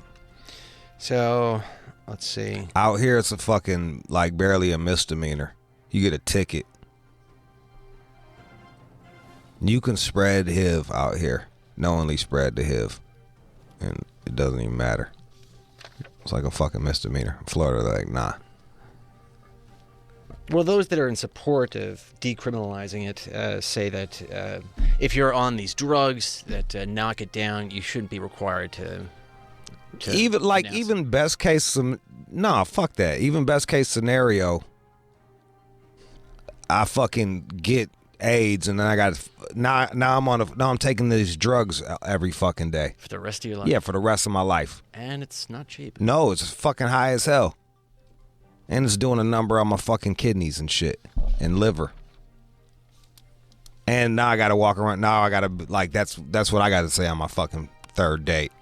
So, let's see. Out here, it's a fucking, like, barely a misdemeanor. You get a ticket. You can spread HIV out here. Knowingly spread the HIV. And it doesn't even matter. It's like a fucking misdemeanor. In Florida, they're like, nah. Well, those that are in support of decriminalizing it say that if you're on these drugs that knock it down, you shouldn't be required to even like announce. Even best case, fuck that. Even best case scenario, I fucking get AIDS and then I got now I'm taking these drugs every fucking day for the rest of your life. Yeah, for the rest of my life. And it's not cheap. No, it's fucking high as hell. And it's doing a number on my fucking kidneys and shit. And liver. And now I gotta walk around. Now I gotta, like, that's what I gotta say on my fucking 3rd date.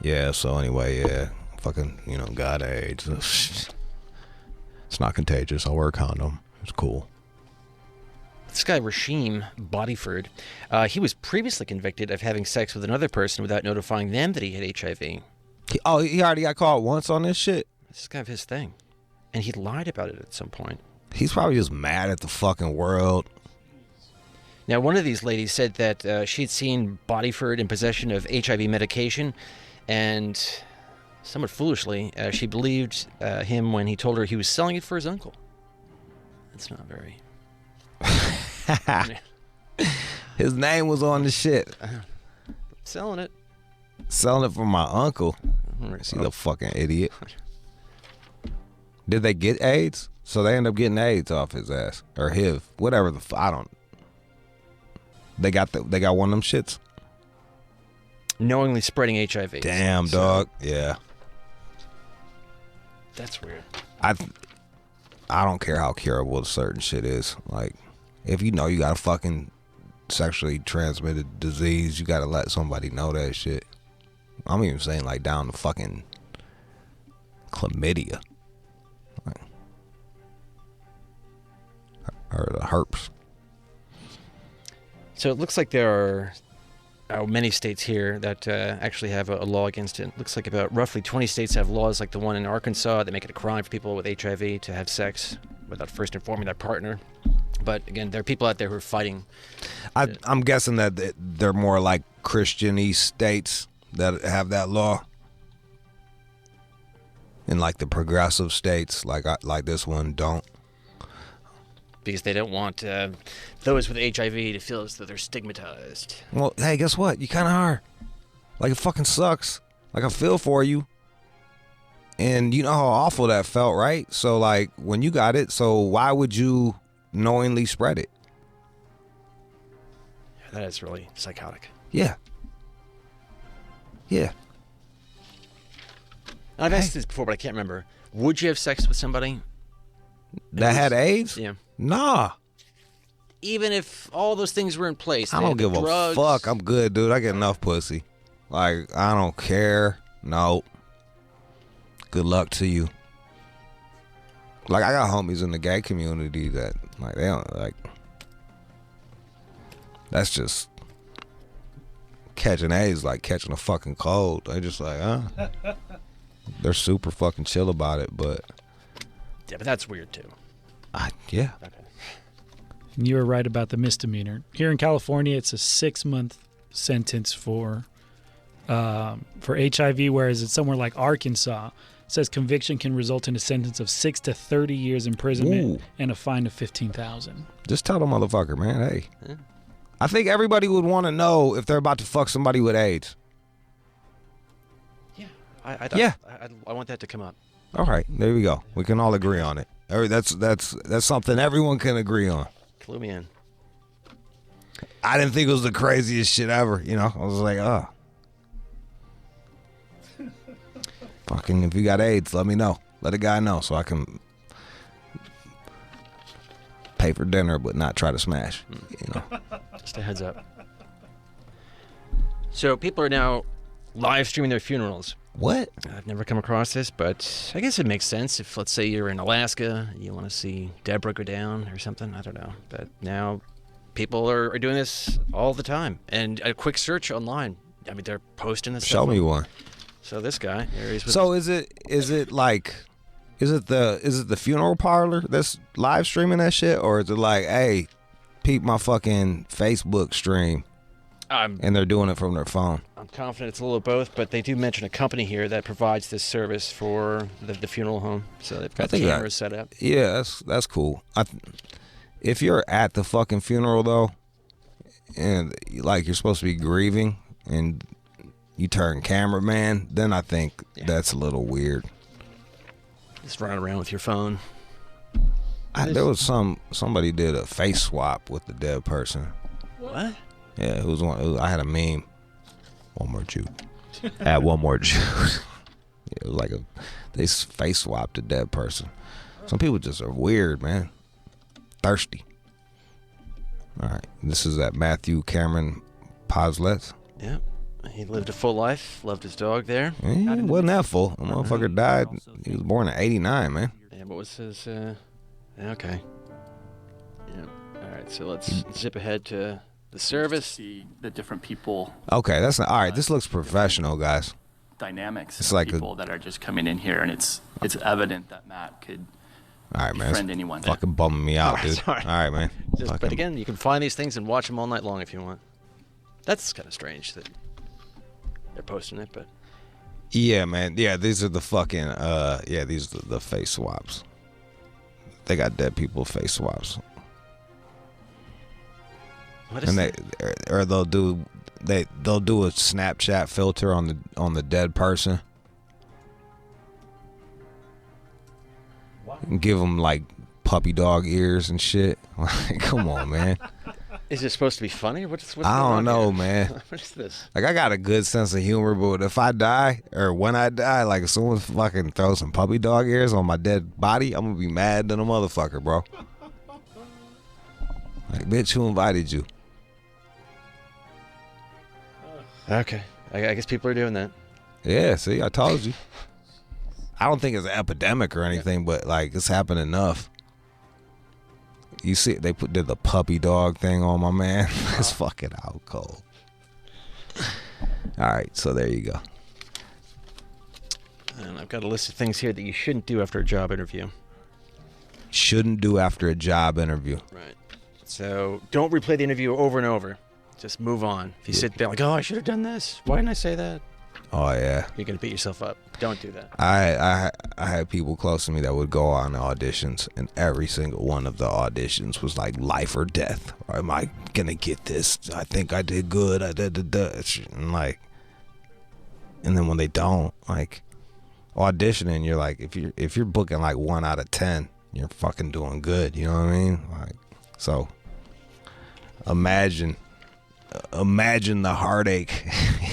Yeah, so anyway, yeah. Fucking, got AIDS. It's not contagious. I'll wear a condom. It's cool. This guy, Rasheem Bodyford, he was previously convicted of having sex with another person without notifying them that he had HIV. He already got caught once on this shit? This is kind of his thing. And he lied about it at some point. He's probably just mad at the fucking world. Now, one of these ladies said that she'd seen Bodyford in possession of HIV medication, and somewhat foolishly, she believed him when he told her he was selling it for his uncle. That's not very... His name was on the shit. Selling it. Selling it for my uncle. See the fucking idiot. Did they get AIDS? So they end up getting AIDS off his ass or HIV, whatever I don't. They got one of them shits. Knowingly spreading HIV. Damn, dog. Yeah. That's weird. I don't care how curable certain shit is. Like, if you know you got a fucking sexually transmitted disease, you gotta let somebody know that shit. I'm even saying like down to fucking chlamydia. Or the herpes. So it looks like there are many states here that actually have a law against it. It looks like about roughly 20 states have laws like the one in Arkansas that make it a crime for people with HIV to have sex without first informing their partner. But again, there are people out there who are fighting. I'm guessing that they're more like Christian-y states that have that law. And like the progressive states, like this one, don't. Because they don't want those with HIV to feel as though they're stigmatized. Well, hey, guess what? You kind of are. Like, it fucking sucks. Like, I feel for you. And you know how awful that felt, right? So, like, when you got it, so why would you knowingly spread it? Yeah, that is really psychotic. Yeah. Yeah. I've asked this before, but I can't remember. Would you have sex with somebody that had AIDS? Yeah. Nah. Even if all those things were in place. I don't give a fuck. I'm good, dude. I get enough pussy. Like, I don't care. No. Good luck to you. Like, I got homies in the gay community that, like, they don't, like, that's just catching AIDS like catching a fucking cold. They just like, they're super fucking chill about it, but. Yeah, but that's weird, too. Yeah. Okay. You were right about the misdemeanor. Here in California, it's a 6-month sentence for HIV, whereas it's somewhere like Arkansas. It says conviction can result in a sentence of 6 to 30 years imprisonment and a fine of $15,000. Just tell the motherfucker, man, hey. Yeah. I think everybody would want to know if they're about to fuck somebody with AIDS. Yeah. I want that to come up. All right, there we go. We can all agree on it. That's something everyone can agree on. Clue me in. I didn't think it was the craziest shit ever. You know, I was like, fucking, if you got AIDS, let me know. Let a guy know so I can pay for dinner but not try to smash. You know, just a heads up. So people are now live streaming their funerals. What? I've never come across this, but I guess it makes sense if, let's say, you're in Alaska, you want to see Deborah go down or something. I don't know. But now people are doing this all the time. And a quick search online, I mean, they're posting this stuff. Show me one. So this guy, here he's with So is it the funeral parlor that's live streaming that shit, or is it like, hey, peep my fucking Facebook stream, and they're doing it from their phone? I'm confident it's a little of both, but they do mention a company here that provides this service for the funeral home. So they've got the cameras set up. Yeah, that's cool. If you're at the fucking funeral though, and like you're supposed to be grieving, and you turn cameraman, then I think that's a little weird. Just running around with your phone. There was somebody did a face swap with the dead person. What? Yeah, it was one. I had a meme. One more Jude. Add one more Jude. It was like they face swapped a dead person. Some people just are weird, man. Thirsty. All right, this is at Matthew Cameron Poslet. Yep. He lived a full life, loved his dog there. Yeah, wasn't that full. The motherfucker died. He was born in 89, man. Yeah, what was his, okay. Yeah, all right, so let's zip ahead to the service. See the different people. Okay, that's not, all right, this looks professional, guys. Dynamics It's of like people that are just coming in here, and it's evident that Matt could all right, man, befriend anyone. Fucking bumming me out, dude. Sorry. All right, man. But again, you can find these things and watch them all night long if you want. That's kind of strange that they're posting it, but yeah, man. Yeah, these are the fucking these are the face swaps. They got dead people face swaps. What is that? Or they'll do a Snapchat filter on the dead person. And give them like puppy dog ears and shit. Like, come on, man. Is it supposed to be funny? What's I don't know, man. What is this? Like, I got a good sense of humor, but if I die, or when I die, like, if someone fucking throws some puppy dog ears on my dead body, I'm gonna be mad than a motherfucker, bro. Like, bitch, who invited you? Okay. I guess people are doing that. Yeah, see, I told you. I don't think it's an epidemic or anything, but, like, it's happened enough. You see, they did the puppy dog thing on my man. It's fucking out cold. All right, so there you go. And I've got a list of things here that you shouldn't do after a job interview. Shouldn't do after a job interview. Right. So don't replay the interview over and over. Just move on. If you sit there like, oh, I should have done this. Why didn't I say that? Oh, yeah. You're going to beat yourself up. Don't do that. I had people close to me that would go on auditions, and every single one of the auditions was like life or death. Or am I going to get this? I think I did good. I did and like, and then when they don't, like, auditioning, you're like, if you're booking like 1 out of 10, you're fucking doing good. You know what I mean? Like, so imagine the heartache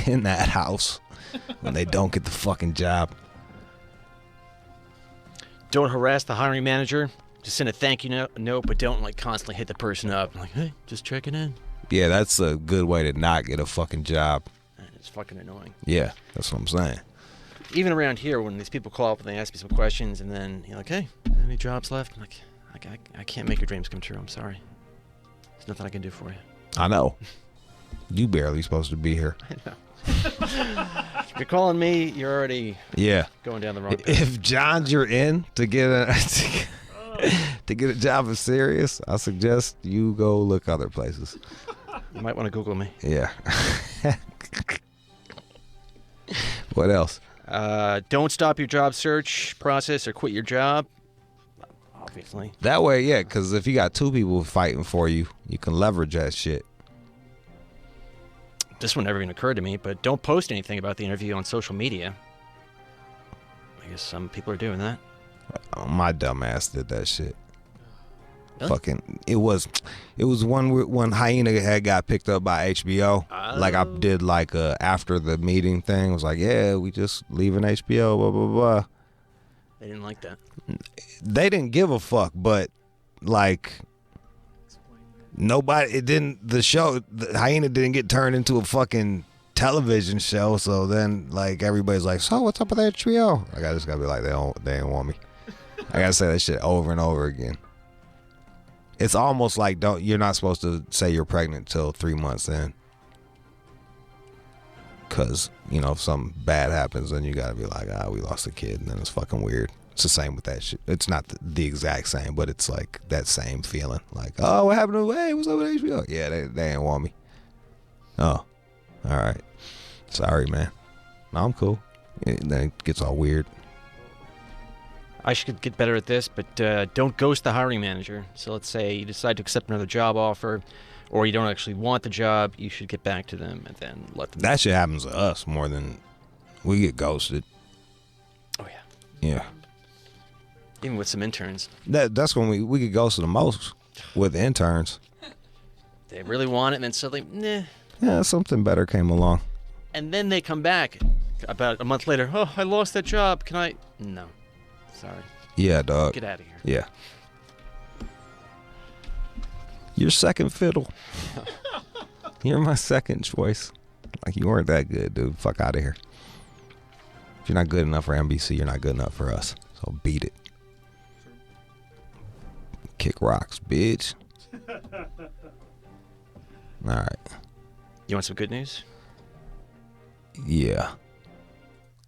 in that house when they don't get the fucking job. Don't harass the hiring manager. Just send a thank you note, but don't like constantly hit the person up. Like, hey, just checking in. Yeah, that's a good way to not get a fucking job. And it's fucking annoying. Yeah, that's what I'm saying. Even around here, when these people call up and they ask me some questions, and then you're like, hey, any jobs left? I'm like, I can't make your dreams come true. I'm sorry. There's nothing I can do for you. I know. You barely supposed to be here. I know. If you're calling me, you're already going down the wrong path. If John's you're in to get a job as serious, I suggest you go look other places. You might want to Google me. Yeah. What else? Don't stop your job search process or quit your job. Obviously. That way, yeah, because if you got 2 people fighting for you, you can leverage that shit. This one never even occurred to me, but don't post anything about the interview on social media. I guess some people are doing that. My dumb ass did that shit. Really? Fucking, it was when Hyena had got picked up by HBO. Like I did like after the meeting thing. It was like, yeah, we just leaving HBO, blah blah blah. They didn't like that. They didn't give a fuck, but like. Nobody, the Hyena didn't get turned into a fucking television show. So then, like, everybody's like, so what's up with that trio? Like, I just gotta be like, they ain't want me. I gotta say that shit over and over again. It's almost like you're not supposed to say you're pregnant till 3 months in. Cause, you know, if something bad happens, then you gotta be like, we lost a kid, and then it's fucking weird. It's the same with that shit. It's not the exact same, but it's like that same feeling. Like, oh, what happened to, hey, what's up with HBO? Yeah, they ain't want me. Oh, all right. Sorry, man. No, I'm cool. Then it gets all weird. I should get better at this, but don't ghost the hiring manager. So let's say you decide to accept another job offer, or you don't actually want the job, you should get back to them and then let them know. That shit happens to us more than we get ghosted. Oh, yeah. Yeah. Even with some interns. That's when we get ghosted the most with interns. They really want it, and then suddenly, nah. Yeah, something better came along. And then they come back about a month later. Oh, I lost that job. Can I? No. Sorry. Yeah, dog. Get out of here. Yeah. You're second fiddle. You're my second choice. Like, you weren't that good, dude. Fuck out of here. If you're not good enough for NBC, you're not good enough for us. So beat it. Kick rocks, bitch. All right. You want some good news? Yeah.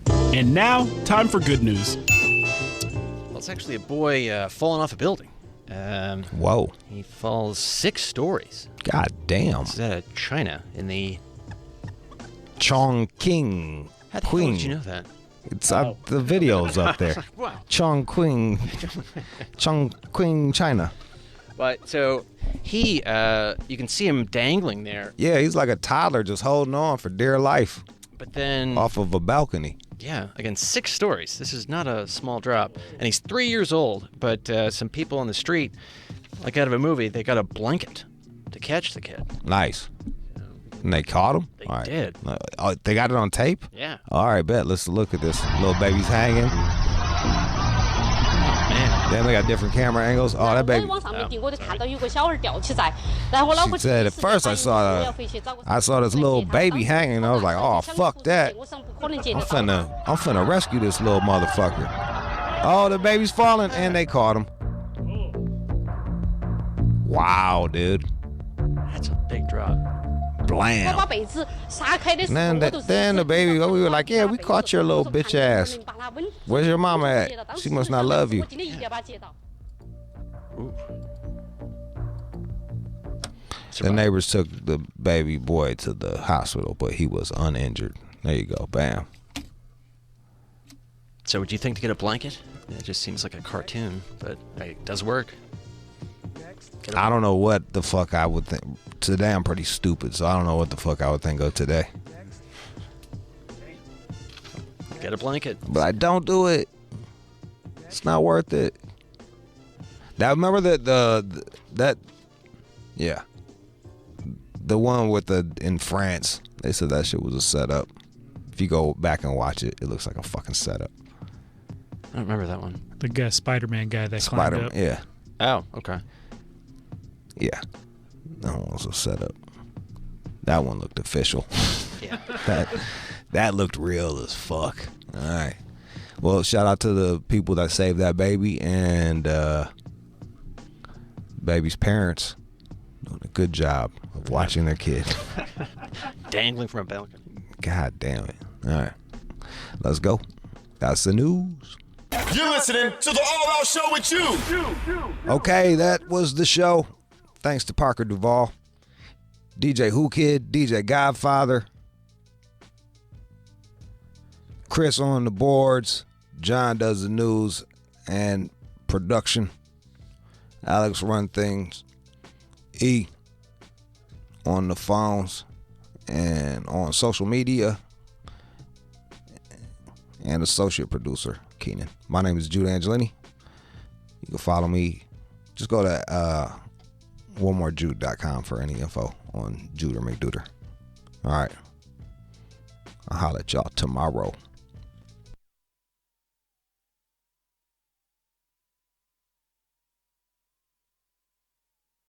And now, time for good news. Well, it's actually a boy falling off a building. Whoa. He falls 6 stories. God damn. This is out of China in the Chongqing. How the Queen. hell did you know that? It's the video's up there. Wow. Chongqing, China. But so he, you can see him dangling there. Yeah, he's like a toddler just holding on for dear life. But then off of a balcony. Yeah, again, 6 stories. This is not a small drop. And he's 3 years old, but some people on the street, like out of a movie, they got a blanket to catch the kid. Nice. And they caught him? They did. They got it on tape? Yeah. All right, bet. Let's look at this. Little baby's hanging. Man. Then they got different camera angles. Oh, that baby. She said, at first I saw this little baby hanging. And I was like, oh, fuck that. I'm finna rescue this little motherfucker. Oh, the baby's falling, and they caught him. Wow, dude. That's a big drop. Blam. Then the baby, we were like, yeah, we caught your little bitch ass. Where's your mama at? She must not love you. The neighbors took the baby boy to the hospital, but he was uninjured. There you go. Bam. So would you think to get a blanket? It just seems like a cartoon, but it does work. I don't know what the fuck I would think. Today I'm pretty stupid, so I don't know what the fuck I would think of today. Get a blanket. But I don't do it. It's not worth it. Now remember that yeah. The one with in France, they said that shit was a setup. If you go back and watch it, it looks like a fucking setup. I don't remember that one. The guy, Spider-Man guy that climbed up. Yeah. Oh, okay. Yeah. That one was a setup. That one looked official. Yeah. That looked real as fuck. All right. Well, shout out to the people that saved that baby and baby's parents doing a good job of watching their kid. Dangling from a balcony. God damn it. All right. Let's go. That's the news. You're listening to the All Out Show with you. Okay, that was the show. Thanks to Parker Duvall, DJ Whoo Kid, DJ Godfather, Chris on the boards, John does the news and production, Alex run things, E on the phones and on social media, and associate producer Keenan. My name is Jude Angelini. You can follow me. Just go to onemorejude.com for any info on Jude or McDuder. All right. I'll holler at y'all tomorrow.